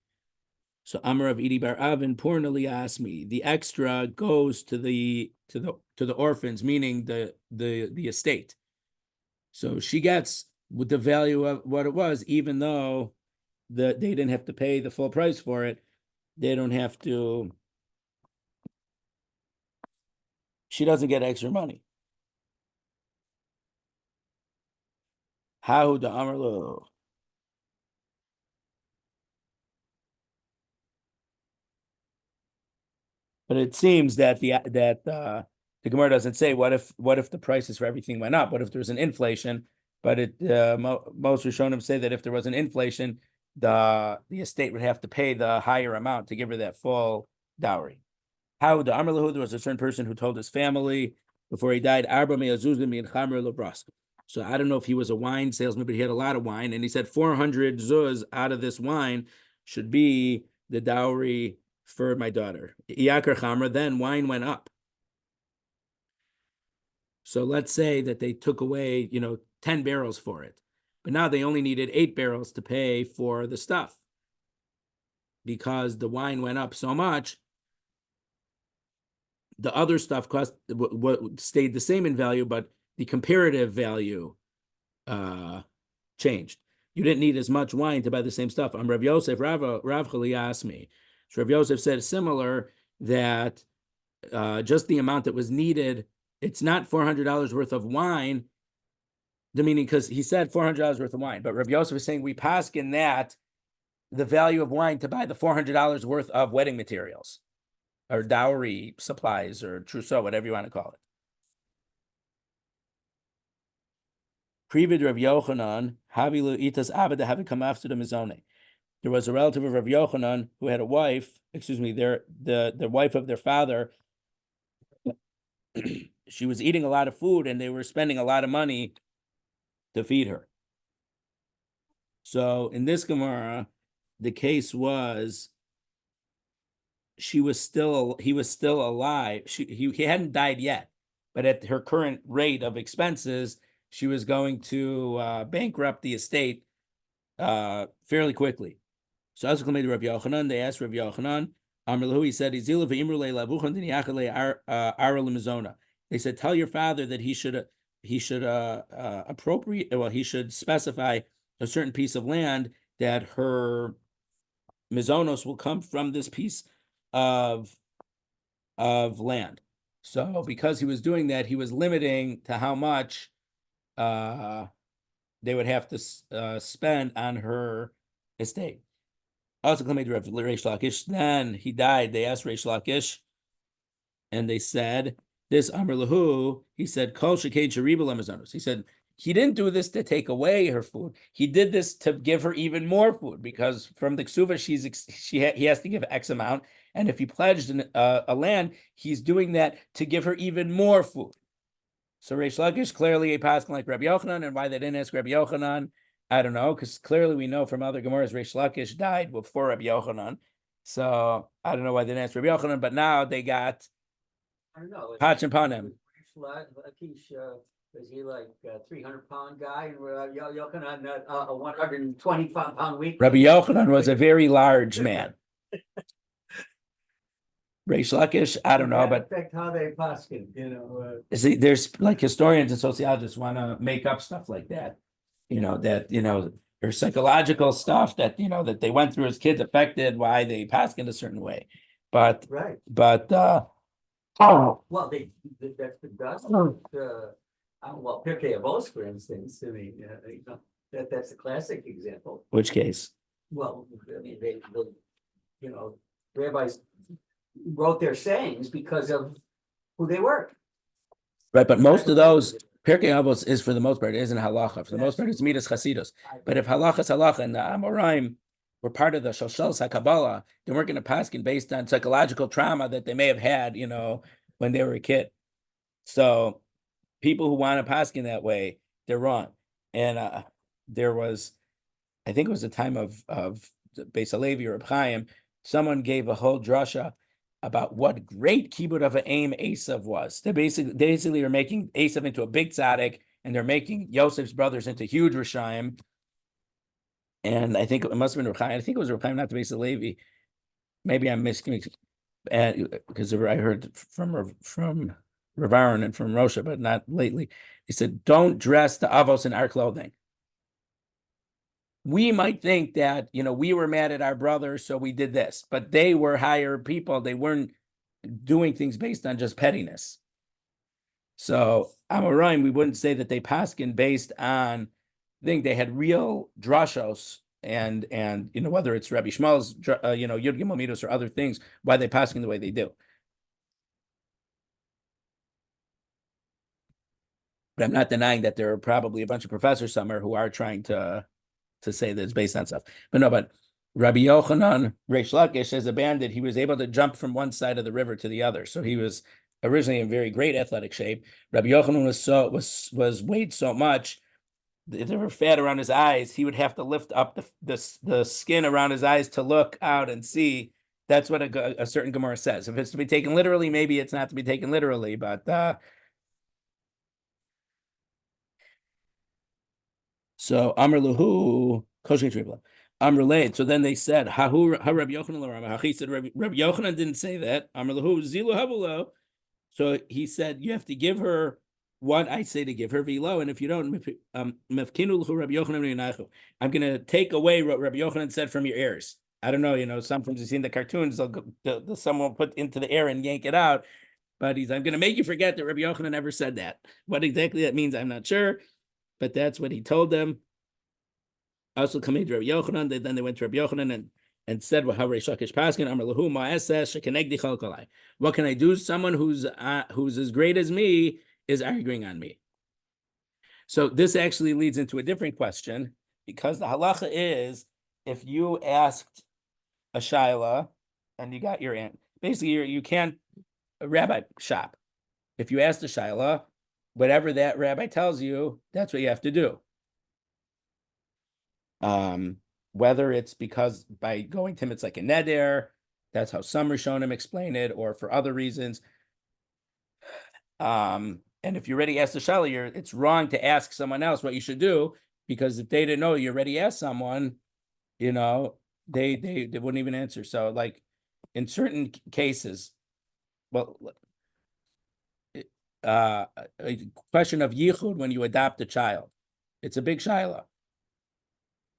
So, Amar of Idi Bar Avin Purnali Asmi, the extra goes to the orphans, meaning the estate. So she gets with the value of what it was, even though they didn't have to pay the full price for it. They don't have to. She doesn't get extra money. How the Amarlo? But it seems that the Gemara doesn't say what if the prices for everything went up? What if there's an inflation? But most Rishonim say that if there was an inflation, the estate would have to pay the higher amount to give her that full dowry. How the Amar Lahu, there was a certain person who told his family before he died, so I don't know if he was a wine salesman, but he had a lot of wine, and he said 400 zuz out of this wine should be the dowry for my daughter. Iyakar Chamra, then wine went up. So let's say that they took away, 10 barrels for it, but now they only needed 8 barrels to pay for the stuff because the wine went up so much. The other stuff stayed the same in value, but the comparative value changed. You didn't need as much wine to buy the same stuff. Rav Yosef, Rav Chali asked me. So Rav Yosef said similar, that just the amount that was needed, it's not $400 worth of wine. The meaning, because he said $400 worth of wine, but Rav Yosef is saying we paskin that the value of wine to buy the $400 worth of wedding materials, or dowry supplies, or trousseau, whatever you want to call it. Privid Rav Yochanan, Havilu Itas Abed come after the Mizone. There was a relative of Rav Yochanan who had a wife, the wife of their father she was eating a lot of food and they were spending a lot of money to feed her. So in this Gemara, the case was he was still alive. He hadn't died yet, but at her current rate of expenses, she was going to bankrupt the estate fairly quickly. So as made Rabbi Yochanan, they asked Rabbi Yochanan, he said, they said, tell your father that he should appropriate, well, he should specify a certain piece of land that her mizonos will come from this piece of land. So because he was doing that, he was limiting to how much they would have to spend on her estate. Also, Reish Lakish. Then he died. They asked Reish Lakish, and they said, "This Amr Lahu." He said, "Kol shekei cheribel amazonos." He said he didn't do this to take away her food. He did this to give her even more food because from the Kesuvos, he has to give X amount, and if he pledged a land, he's doing that to give her even more food. So Reish Lakish clearly a pasuk like Rabbi Yochanan, and why they didn't ask Rabbi Yochanan, I don't know, because clearly we know from other Gemaras Reish Lakish died before Rabbi Yochanan. So I don't know why they didn't ask Rabbi Yochanan, but now they got I don't know. Pach and Panim. Lakish, is he like a 300-pound guy and Yochanan a 125-pound week? Rabbi Yochanan was a very large man. Reish Lakish, I don't know, but affect how they paskin, see, there's like historians and sociologists want to make up stuff like that. There's psychological stuff that that they went through as kids affected why they passed in a certain way. But right. But well, that's the dust. Well, Pirkei Avos, for instance. I mean, that's a classic example. Which case? Well, I mean, rabbis wrote their sayings because of who they were. Right, but most of those Pirkei Avos is for the most part isn't halacha. For the most part, it's midas chasidus. But if halacha is halacha and the Amoraim were part of the Shoshel Sakabala, they weren't going to paskin based on psychological trauma that they may have had, when they were a kid. So people who want to paskin that way, they're wrong. And there was, I think it was a time of Beis Halevi or Reb Chaim, someone gave a whole drasha about what great kibbud of an aim Esav was. They basically are making Esav into a big tzaddik, and they're making Yosef's brothers into huge Rishaim. And I think it must have been Reb Chaim. I think it was Reb Chaim, not the Beis Halevi. Maybe I'm missing, because I heard from Rav Aaron and from Rosha, but not lately. He said, "Don't dress the avos in our clothing." We might think that, we were mad at our brothers, so we did this, but they were higher people. They weren't doing things based on just pettiness. So Amoraim, we wouldn't say that they paskin based on, I think they had real drashos and whether it's Rabbi Shmuel's, Yud Gimel Midos or other things, why they paskin the way they do. But I'm not denying that there are probably a bunch of professors somewhere who are trying to say that it's based on stuff. But Rabbi Yochanan, Reish Lakish, as a bandit, he was able to jump from one side of the river to the other. So he was originally in very great athletic shape. Rabbi Yochanan was weighed so much, if there were fat around his eyes, he would have to lift up the skin around his eyes to look out and see. That's what a certain Gemara says. If it's to be taken literally, maybe it's not to be taken literally, but so Amr Lahu Koshing Tribla. Amr Laid. So then they said, Hahu Rabbi Yochanan Larama. He said Rabbi Yochanan didn't say that. Amr Lahu Zilu Havulo. So he said you have to give her what I say to give her velo, and if you don't, Mefkinu Rabbi Yochanan, I'm gonna take away what Rabbi Yochanan said from your ears. I don't know, sometimes you see in the cartoons, someone will put into the air and yank it out. But I'm gonna make you forget that Rabbi Yochanan never said that. What exactly that means, I'm not sure. But that's what he told them. Also, coming to Rabbi Yochanan, then they went to Rabbi Yochanan and said, "Well, how Reish Lakish paskin Amar Lahu Ma'ases shekenegdi chalkalai." What can I do? Someone who's as great as me is arguing on me. So this actually leads into a different question, because the halacha is if you asked a shaila and you got your aunt, basically you can't a rabbi shop. if you ask the shaila, whatever that rabbi tells you, that's what you have to do. Whether it's because by going to him, it's like a neder, that's how some Rishonim explain it, or for other reasons. And if you already asked the shaila, it's wrong to ask someone else what you should do, because if they didn't know, you already asked someone, they wouldn't even answer. So like in certain cases, well, a question of yichud when you adopt a child, it's a big shaila.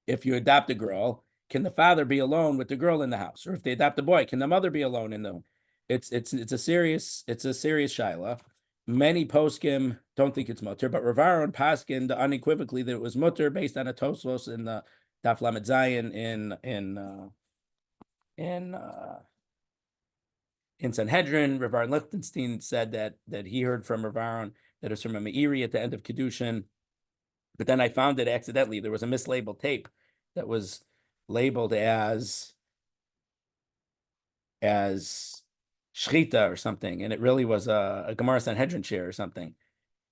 If you adopt a girl, can the father be alone with the girl in the house? Or if they adopt a boy, can the mother be alone in the? It's a serious shaila. Many poskim don't think it's mutter, but Rav Aaron paskin unequivocally that it was mutter based on a Tosfos in the Daf Lamed Zayin in Sanhedrin. Rav Aaron Lichtenstein said that he heard from Rav Aaron that it was from a Meiri at the end of Kedushin. But then I found it accidentally. There was a mislabeled tape that was labeled as shchita or something, and it really was a Gemara Sanhedrin share or something.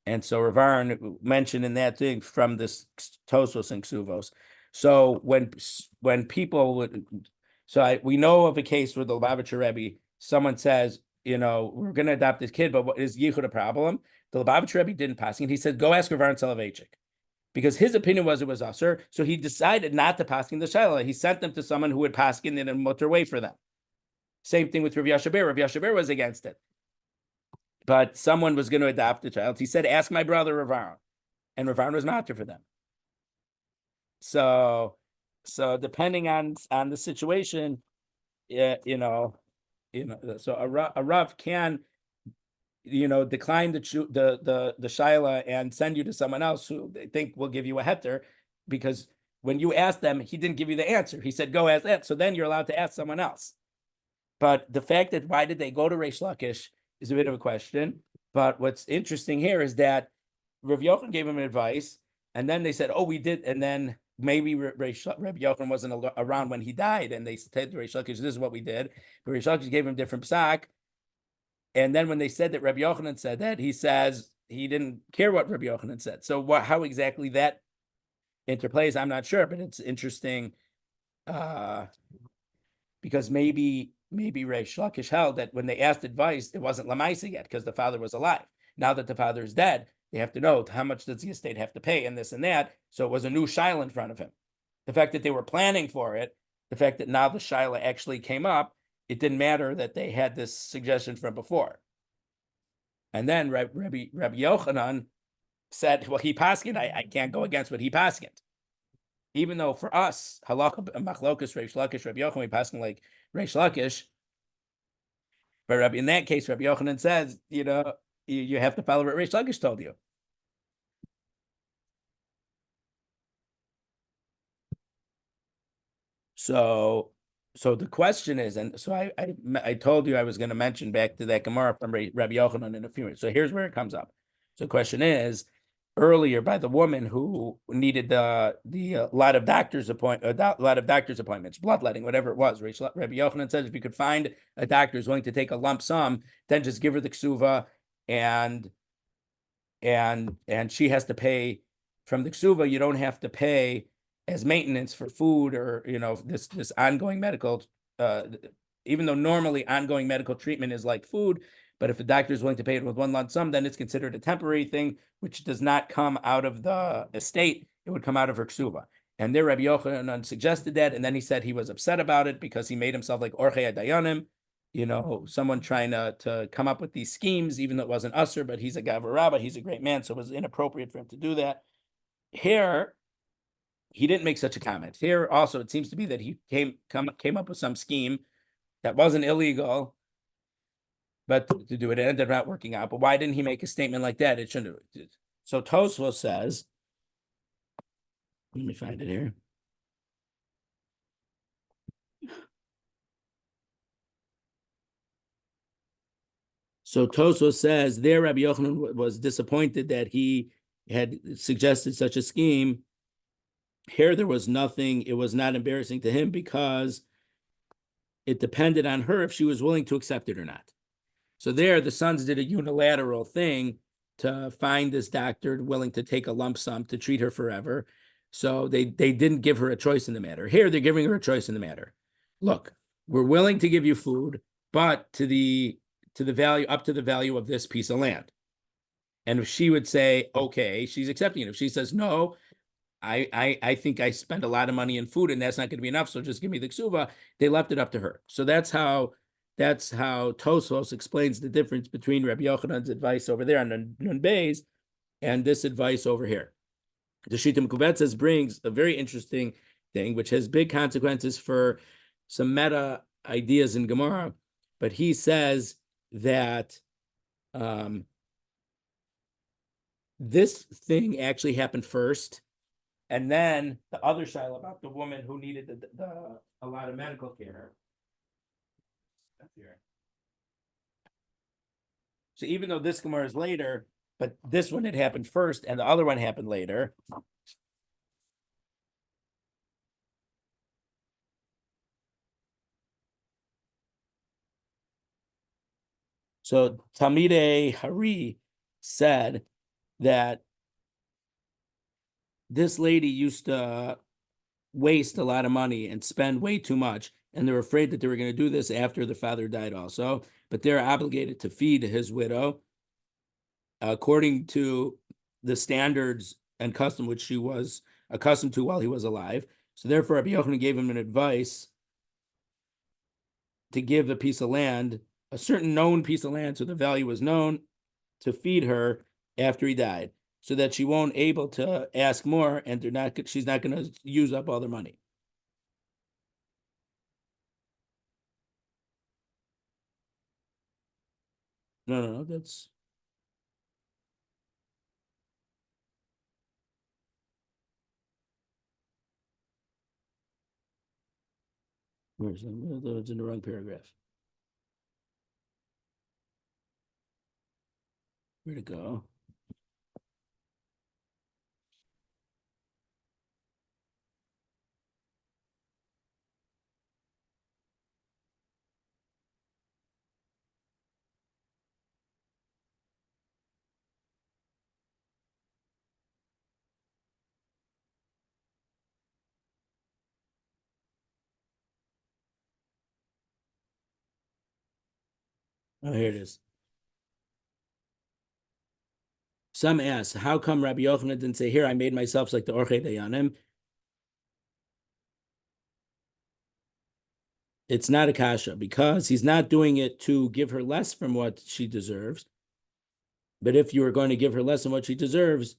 And so Rav Aaron mentioned in that thing from this Tosfos and Kesuvos. So when people would, we know of a case where the Lubavitcher Rebbe, someone says, we're going to adopt this kid, but what is yichud a problem? The Lubavitcher Rebbe didn't pass it. He said, go ask Rav Aaron Soloveitchik. Because his opinion was it was usher, so he decided not to paskin the shaila. He sent them to someone who would paskin in a mutter way for them. Same thing with Rav Yashaber. Rav Yashaber was against it, but someone was going to adopt the child. He said, "Ask my brother Rav Aaron," and Rav Aaron was matter for them. So depending on the situation, so a Rav can decline the shaila and send you to someone else who they think will give you a heter, because when you ask them, he didn't give you the answer. He said, go ask that. So then you're allowed to ask someone else. But the fact that why did they go to Reish Lakish is a bit of a question. But what's interesting here is that Rav Yochanan gave him advice, and then they said, oh, we did. And then maybe Rabbi Yochanan wasn't around when he died, and they said to Reish Lakish, this is what we did. But Reish Lakish gave him different psak. And then when they said that Rabbi Yochanan said that, he says he didn't care what Rabbi Yochanan said. So how exactly that interplays, I'm not sure, but it's interesting because maybe Reish Lakish held that when they asked advice, it wasn't Lamaisa yet because the father was alive. Now that the father is dead, they have to know how much does the estate have to pay and this and that. So it was a new shaila in front of him. The fact that they were planning for it, the fact that now the shaila actually came up, it didn't matter that they had this suggestion from before. And then Rabbi Yochanan said, well, he paskined, I can't go against what he paskined. Even though for us, halakha machlokas Reish Lakish, Rabbi Yochanan, we paskin like Reish Lakish. But in that case, Rabbi Yochanan says, you have to follow what Reish Lakish told you. So the question is, and so I told you I was going to mention back to that Gemara from Rabbi Yochanan in a few minutes. So here's where it comes up. So the question is, earlier by the woman who needed the lot of doctor's appointments, bloodletting, whatever it was. Rabbi Yochanan says if you could find a doctor who's willing to take a lump sum, then just give her the ksuva, and she has to pay from the ksuva. You don't have to pay as maintenance for food or this ongoing medical, even though normally ongoing medical treatment is like food, but if the doctor is willing to pay it with one lump sum, then it's considered a temporary thing, which does not come out of the estate. It would come out of her ksuva. And there Rabbi Yochanan suggested that, and then he said he was upset about it because he made himself like Orchei Dayanim, someone trying to come up with these schemes, even though it wasn't usher, but he's a Gavar Rabbah, he's a great man, so it was inappropriate for him to do that. Here, he didn't make such a comment. Here also, it seems to be that he came up with some scheme that wasn't illegal, but to do it, it ended up not working out. But why didn't he make a statement like that? It shouldn't have. So Tosfos says, let me find it here. So Tosfos says there Rabbi Yochanan was disappointed that he had suggested such a scheme. Here there was nothing, it was not embarrassing to him because it depended on her if she was willing to accept it or not. So there, the sons did a unilateral thing to find this doctor willing to take a lump sum to treat her forever. So they didn't give her a choice in the matter. Here, they're giving her a choice in the matter. Look, we're willing to give you food, but to the value, up to the value of this piece of land. And if she would say, okay, she's accepting it. If she says, no, I think I spent a lot of money in food and that's not going to be enough, so just give me the ksuva, they left it up to her. So that's how Tosfos explains the difference between Rabbi Yochanan's advice over there on Nun Beis and this advice over here. The Shita Mekubetzes brings a very interesting thing, which has big consequences for some meta ideas in Gemara, but he says that this thing actually happened first, and then the other shiloh about the woman who needed a lot of medical care. So even though this Gemara is later, but this one had happened first and the other one happened later. So Talmidei Hari said that this lady used to waste a lot of money and spend way too much, and they're afraid that they were going to do this after the father died also, but they're obligated to feed his widow according to the standards and custom which she was accustomed to while he was alive. So therefore, Rabbi Yochanan gave him an advice to give a piece of land, a certain known piece of land, so the value was known, to feed her after he died, so that she won't able to ask more, and she's not going to use up all their money. No, that's. Where's it? It's in the wrong paragraph. Where'd it go? Oh, here it is. Some ask, how come Rabbi Yochanan didn't say, here, I made myself like the Orchei Dayanim? It's not a kasha, because he's not doing it to give her less from what she deserves. But if you are going to give her less than what she deserves,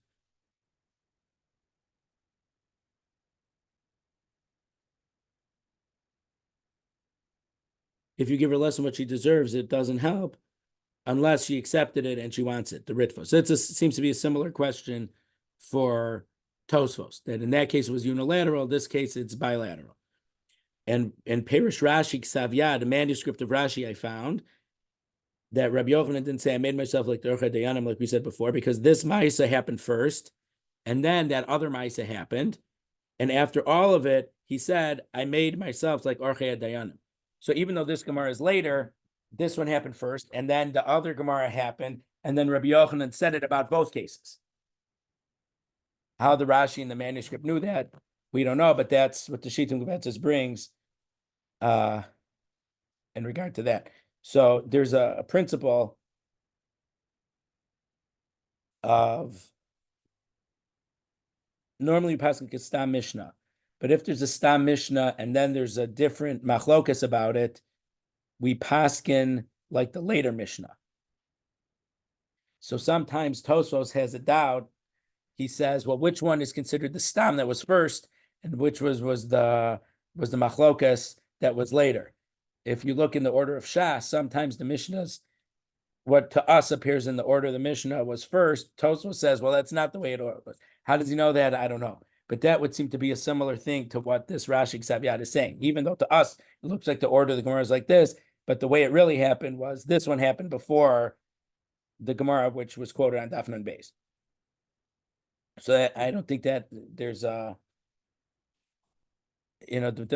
if you give her less than what she deserves, it doesn't help unless she accepted it and she wants it, the ritva. So it seems to be a similar question for Tosfos, that in that case it was unilateral, this case it's bilateral. And Perish Rashi Ksavya, the manuscript of Rashi I found, that Rabbi Yochanan didn't say, I made myself like the Orchei Dayanim, like we said before, because this Maisa happened first, and then that other Maisa happened. And after all of it, he said, I made myself like Orchei Dayanim. So even though this Gemara is later, this one happened first, and then the other Gemara happened, and then Rabbi Yochanan said it about both cases. How the Rashi and the manuscript knew that, we don't know, but that's what the Shita Mekubetzes brings in regard to that. So there's a principle of normally pasuk is stam mishnah, but if there's a stam mishnah and then there's a different machlokas about it, we paskin like the later mishnah. So sometimes Tosfos has a doubt. He says, well, which one is considered the stam that was first, and which was the machlokas that was later? If you look in the order of Shas, sometimes the Mishnahs, what to us appears in the order of the Mishnah was first. Tosfos says, well, that's not the way it was. How does he know that? I don't know. But that would seem to be a similar thing to what this Rashi Ksavyat is saying. Even though to us, it looks like the order of the Gemara is like this, but the way it really happened was this one happened before the Gemara, which was quoted on Daf Nun Beis. So I don't think that there's the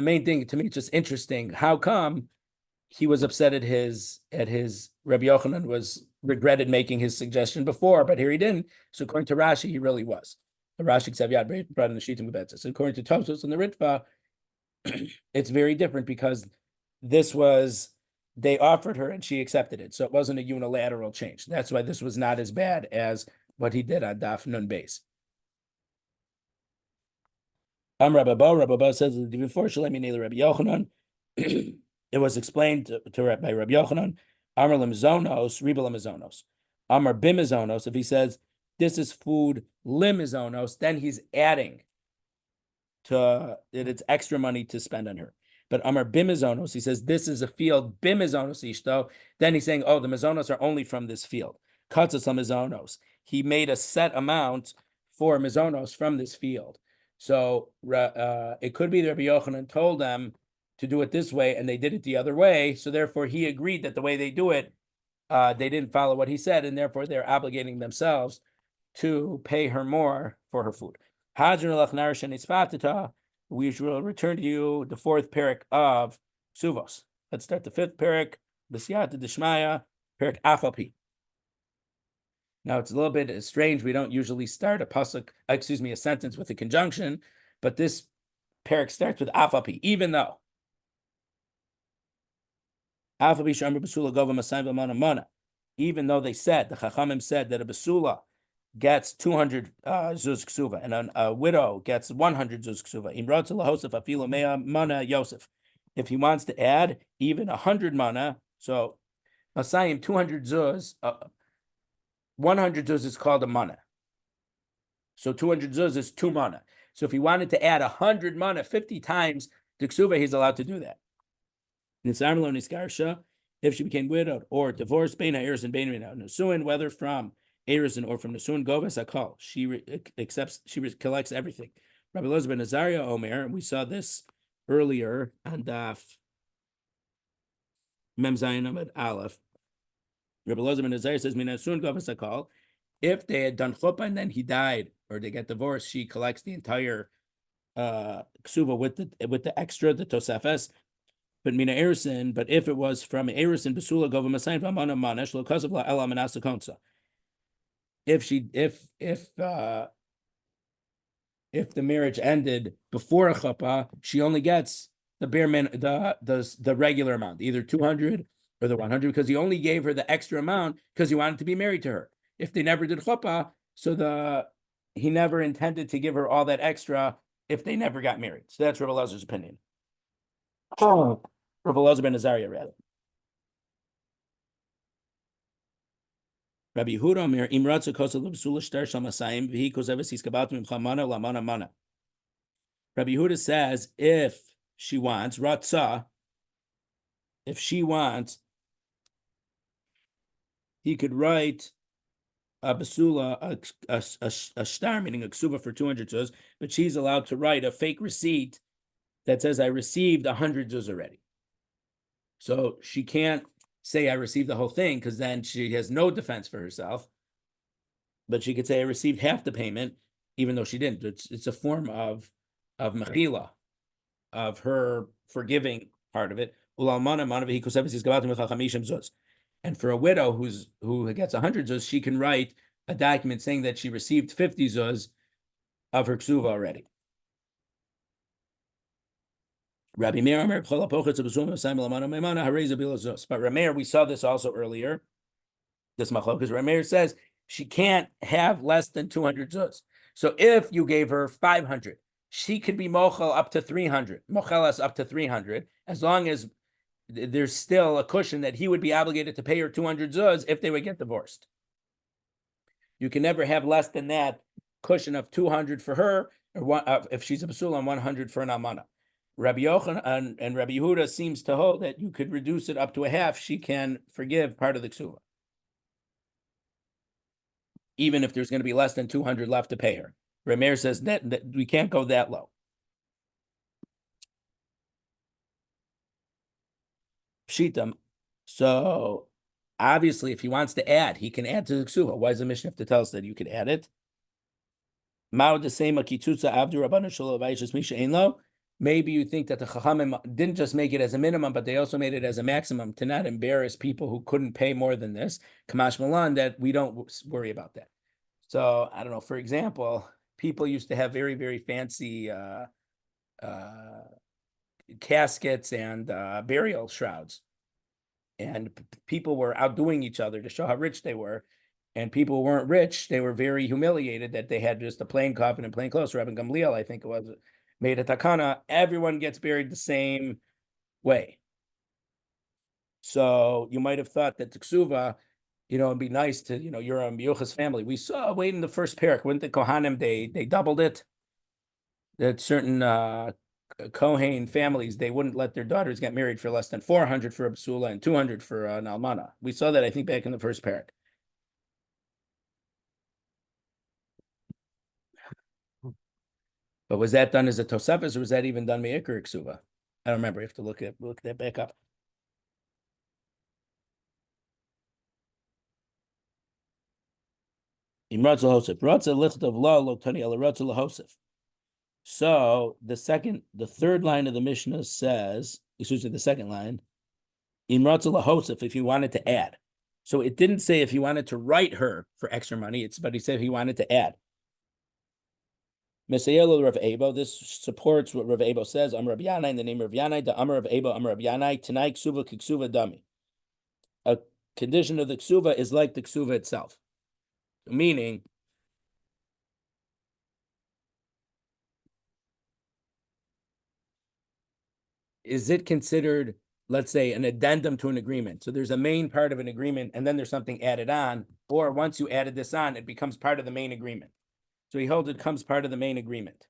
main thing to me, it's just interesting. How come he was upset at his Rabbi Yochanan was regretted making his suggestion before, but here he didn't. So according to Rashi, he really was. Rashi Ksaviyad brought in the Shitim Bebetzah. So according to Tosfos and the Ritva, it's very different because this was they offered her and she accepted it. So it wasn't a unilateral change. That's why this was not as bad as what he did on Daf Nun Beis. Rabbi says before Shalemi Rabbi Yochanan, it was explained by Rabbi Yochanan. Amar limizonos, riba limizonos. Amar bimizonos. If he says this is food limizonos, then he's adding to that it's extra money to spend on her. But Amar bimizonos, he says this is a field bimizonos ishto. Then he's saying, oh, the mizonos are only from this field. Katzos mizonos. He made a set amount for mizonos from this field. So it could be that Rabbi Yochanan told them to do it this way, and they did it the other way. So therefore, he agreed that the way they do it, they didn't follow what he said, and therefore they're obligating themselves to pay her more for her food. We will return to you the fourth parak of Kesuvos. Let's start the fifth parak, B'siyata D'Shmaya, parak Afapi. Now it's a little bit strange. We don't usually start a sentence with a conjunction, but this parak starts with Afapi, even though. Even though they said, the Chachamim said that a Basula gets 200 zuz ksuva and a widow gets 100 zuz ksuva. If he wants to add even 100 mana, so Masayim 200 zuz, 100 zuz is called a mana. So 200 zuz is 2 mana. So if he wanted to add 100 mana 50 times the ksuva, he's allowed to do that. If she became widowed or divorced, whether from Erizin or from Nesuin Govas Akal, she collects everything. Rabbi Elazar ben Azarya Omer, we saw this earlier on Daf Mem Zayin Amud Aleph. Rabbi Elazar ben Azarya says, Nesuin Govas Akal, if they had done chuppah and then he died or they get divorced, she collects the entire ksuba with the extra, the tosefes. But mina Erizin, but if it was from Erizin Basula Gova Masayin V'amana Manesh Lo Kasav La Ela Manasa Konsa. If the marriage ended before a chuppah, she only gets the bare the regular amount, either 200 or the 100, because he only gave her the extra amount because he wanted to be married to her. If they never did chuppah, so he never intended to give her all that extra if they never got married. So that's Rabbi Elazar's opinion. Oh, Rabbi Elazar ben Azarya rather. Rabbi Yehuda Omer Imratzu Kosel L'Bsula Shtar Shal Masayim V'Hi Koseves Hiskabat Mimcha Mana L'Mana Mana. Rabbi Yehuda says if she wants Ratzah, if she wants, he could write a basula, a star, meaning a ksuba for 200 zuz, but she's allowed to write a fake receipt that says I received 100 zuz already. So she can't say I received the whole thing because then she has no defense for herself. But she could say I received half the payment, even though she didn't. It's a form of mechila, of her forgiving part of it. And for a widow who gets 100 zuz, she can write a document saying that she received 50 zuz of her ksuva already. Rabbi Meir, but Rameir, we saw this also earlier. This machlokas, Rameir says she can't have less than 200 zuz. So if you gave her 500, she could be mochel up to 300, mochelas up to 300, as long as there's still a cushion that he would be obligated to pay her 200 zuz if they would get divorced. You can never have less than that cushion of 200 for her, or if she's a basul, on 100 for an almana. Rabbi Yochanan and Rabbi Yehuda seems to hold that you could reduce it up to a half. She can forgive part of the ksuva, even if there's going to be less than 200 left to pay her. Rameir says that we can't go that low. Pshitam. So obviously, if he wants to add, he can add to the ksuva. Why does the Mishnah have to tell us that you could add it? Mao the same akitutza avdu rabbanu shelo vayishas misha ein lo. maybe you think that the Chachamim didn't just make it as a minimum, but they also made it as a maximum to not embarrass people who couldn't pay more than this. Kamash Malan, that we don't worry about that. So I don't know. For example, people used to have very, very fancy caskets and burial shrouds, and people were outdoing each other to show how rich they were. And people who weren't rich, they were very humiliated that they had just a plain coffin and plain clothes. Rabbi Gamliel, I think it was, made a takana. Everyone gets buried the same way. So you might have thought that the ksuva, it'd be nice to, you're a Miyuchas family. We saw wait in the first parak, when the Kohanim, they doubled it. That certain Kohen families, they wouldn't let their daughters get married for less than 400 for a psula and 200 for an almana. We saw that, I think, back in the first parak. But was that done as a Tosefes, or was that even done me'ikr ksuva? I don't remember. You have to look that back up. So the third line of the Mishnah says, excuse me, the second line, if you wanted to add. So it didn't say if he wanted to write her for extra money, but he said he wanted to add. This supports what Rav Ebo says. Amar Rav Yanai, in the name of Rav Yanai, the Amar Rav Ebo, Amar Rav Yanai, Tanai Ksuva Kiksuva Dami. A condition of the Ksuva is like the Ksuva itself. Meaning, is it considered, let's say, an addendum to an agreement? So there's a main part of an agreement, and then there's something added on, or once you added this on, it becomes part of the main agreement. So he holds it becomes part of the main agreement.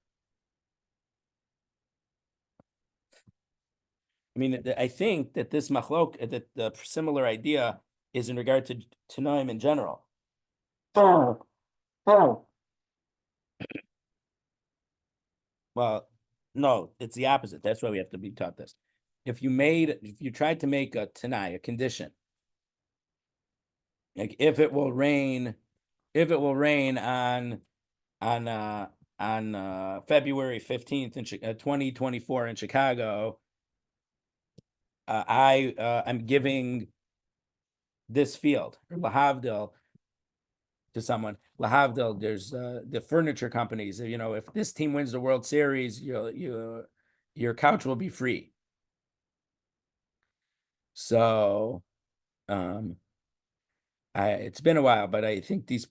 I mean, I think that this machlok, that the similar idea is in regard to Tanoim in general. Well, no, it's the opposite. That's why we have to be taught this. If you tried to make a Tanai, a condition, like if it will rain on February 15th in 2024 in Chicago, I'm giving this field, or lahavdil, to someone. Lahavdil, there's the furniture companies. If this team wins the World Series, your couch will be free. So, it's been a while, but I think these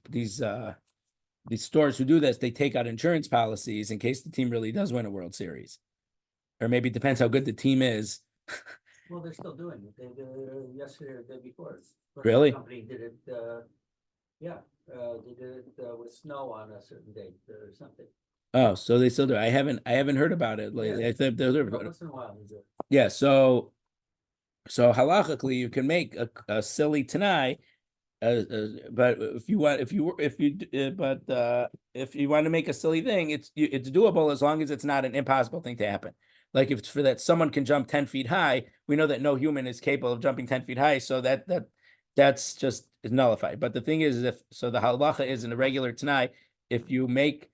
stores who do this, they take out insurance policies in case the team really does win a World Series, or maybe it depends how good the team is. Well, they're still doing it. They did it yesterday or the day before. Really? Company did it, they did it with snow on a certain date or something. Oh, so they still do. I haven't heard about it lately. Yeah. I think they're Once in a while they do it. yeah. So halachically, you can make a silly Tanai. But if you want to make a silly thing, it's doable as long as it's not an impossible thing to happen. Like if it's for that someone can jump 10 feet high, we know that no human is capable of jumping 10 feet high, so that's just nullified. But the thing is, the halacha is in a regular Tanai, if you make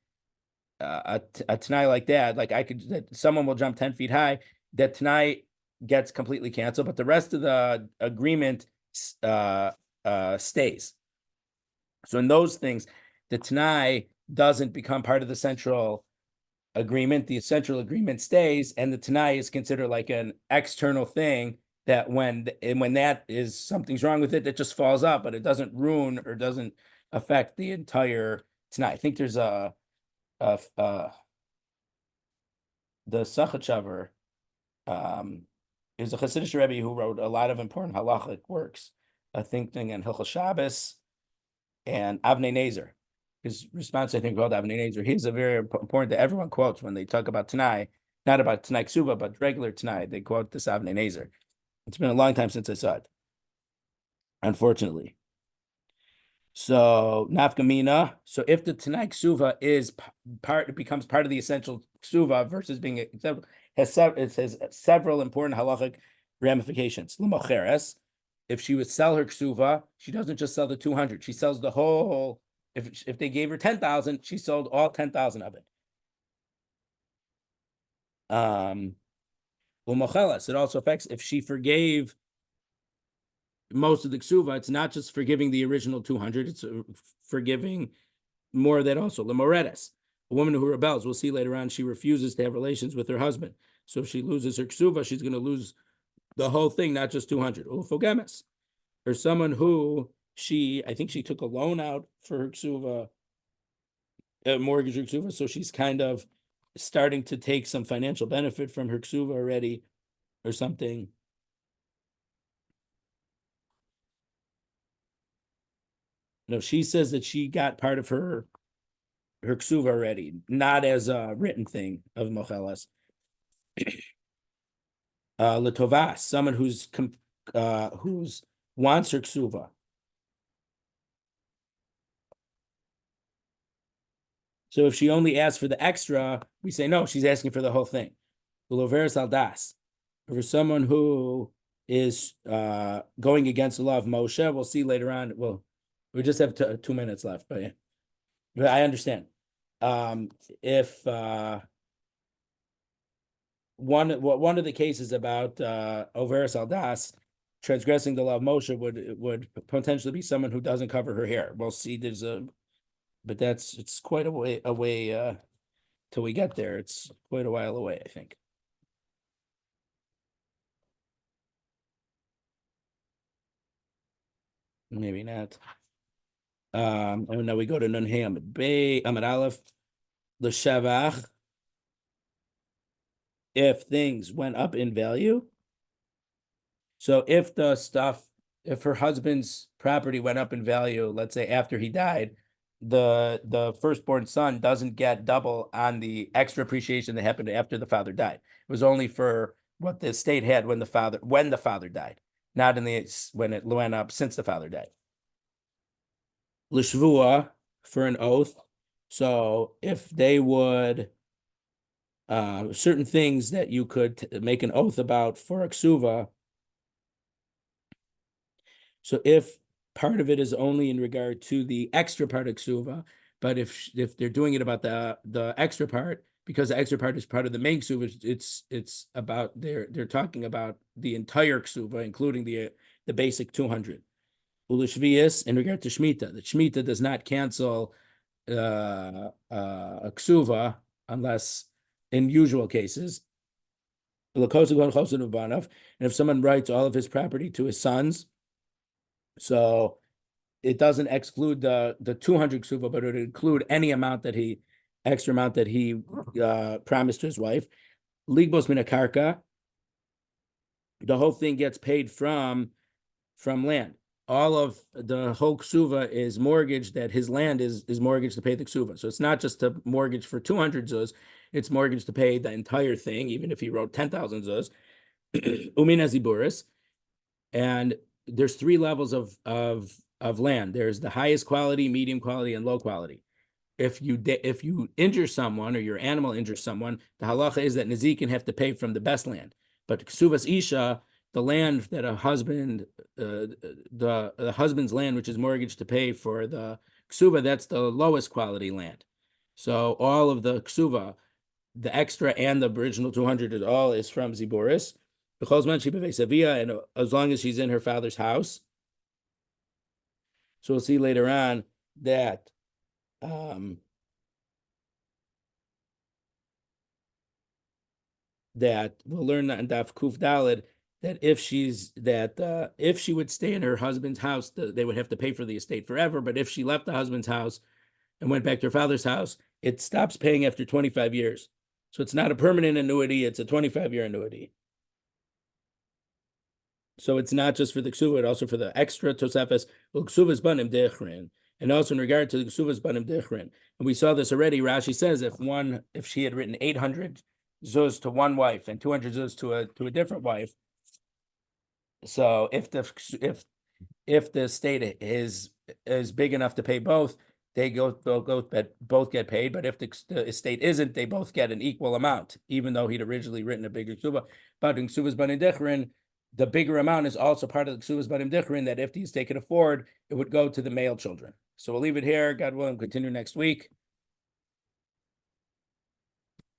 a Tanai like that, like that someone will jump 10 feet high, that Tanai gets completely canceled, but the rest of the agreement stays. So in those things, the Tanai doesn't become part of the central agreement. The central agreement stays, and the Tanai is considered like an external thing that when that is something's wrong with it, it just falls out, but it doesn't ruin or doesn't affect the entire Tanai. I think there's the Sachachavar is a Hasidic Rebbe who wrote a lot of important halachic works. I think thing in Hilchos Shabbos and Avnei Nezer. His response, I think, called Avnei Nezer. He's a very important that everyone quotes when they talk about Tanai, not about Tanai Ksuba, but regular Tanai. They quote this Avnei Nezer. It's been a long time since I saw it, unfortunately. So nafkamina. So if the Tanai Ksuva is it becomes part of the essential Ksuva versus being it has several important halachic ramifications. L'mocheres. If she would sell her ksuva, she doesn't just sell the 200. She sells the whole. If they gave her 10,000, she sold all 10,000 of it. U'mochelas. It also affects if she forgave most of the ksuva. It's not just forgiving the original 200. It's forgiving more of that also. Lemoredes, a woman who rebels. We'll see later on. She refuses to have relations with her husband. So if she loses her ksuva, she's going to lose the whole thing, not just 200. Ufogemes, or someone who I think she took a loan out for her ksuva, mortgage or ksuva. So she's kind of starting to take some financial benefit from her ksuva already, or something. No, she says that she got part of her ksuva already, not as a written thing of mochelas. Letovas, someone who's wants her ksuva. So if she only asks for the extra, we say no, she's asking for the whole thing. Uloveres aldas. For someone who is going against the law of Moshe, we'll see later on. Well, we just have 2 minutes left, but I understand. If one of the cases about Overis Aldas transgressing the law of Moshe would potentially be someone who doesn't cover her hair. We'll see. But it's quite a way till we get there. It's quite a while away, I think. Maybe not. And now we go to Nun Hey Amid Bey Amid Aleph L'Shavach. If things went up in value, so if her husband's property went up in value, let's say after he died, the firstborn son doesn't get double on the extra appreciation that happened after the father died. It was only for what the estate had when the father died, not when it went up since the father died. L'shvua, for an oath. So if they would certain things that you could make an oath about for a ksuva. So if part of it is only in regard to the extra part of ksuva, but if they're doing it about the extra part, because the extra part is part of the main ksuva, it's about they're talking about the entire ksuva, including the basic 200. Ulishvius in regard to shmita, the shmita does not cancel a ksuva unless in usual cases. And if someone writes all of his property to his sons, so it doesn't exclude the 200 ksuva, but it would include any extra amount that he promised to his wife. Ligbos mina karka, the whole thing gets paid from land. All of the whole ksuva is mortgaged, that his land is mortgaged to pay the ksuva. So it's not just a mortgage for 200 zuz, it's mortgaged to pay the entire thing, even if he wrote 10,000 zuz. Umina ziburis. And there's 3 levels of land. There's the highest quality, medium quality, and low quality. If you injure someone or your animal injures someone, the halacha is that Nazikin have to pay from the best land. But Kesuvos Isha, the land that a husband, the husband's land, which is mortgaged to pay for the ksuva, that's the lowest quality land. So all of the ksuva, the extra and the original 200 is from Ziboris. And as long as she's in her father's house. So we'll see later on that that we'll learn that in Daf Kuf Daled, that if she would stay in her husband's house, they would have to pay for the estate forever. But if she left the husband's house and went back to her father's house, it stops paying after 25 years. So it's not a permanent annuity, it's a 25-year annuity. So it's not just for the ksuva, it's also for the extra tosefes, ksuvas banim dechrin, and also in regard to the ksuvas banim dechrin. And we saw this already. Rashi says if she had written 800 zuz to one wife and 200 zuz to a different wife. So if the estate is big enough to pay both, they'll both get paid. But if the estate isn't, they both get an equal amount, even though he'd originally written a bigger ksuva. But in ksuvas banim dechrin, the bigger amount is also part of the Kesuvos banim dechrin, that if the estate could afford, it would go to the male children. So we'll leave it here. God willing, continue next week.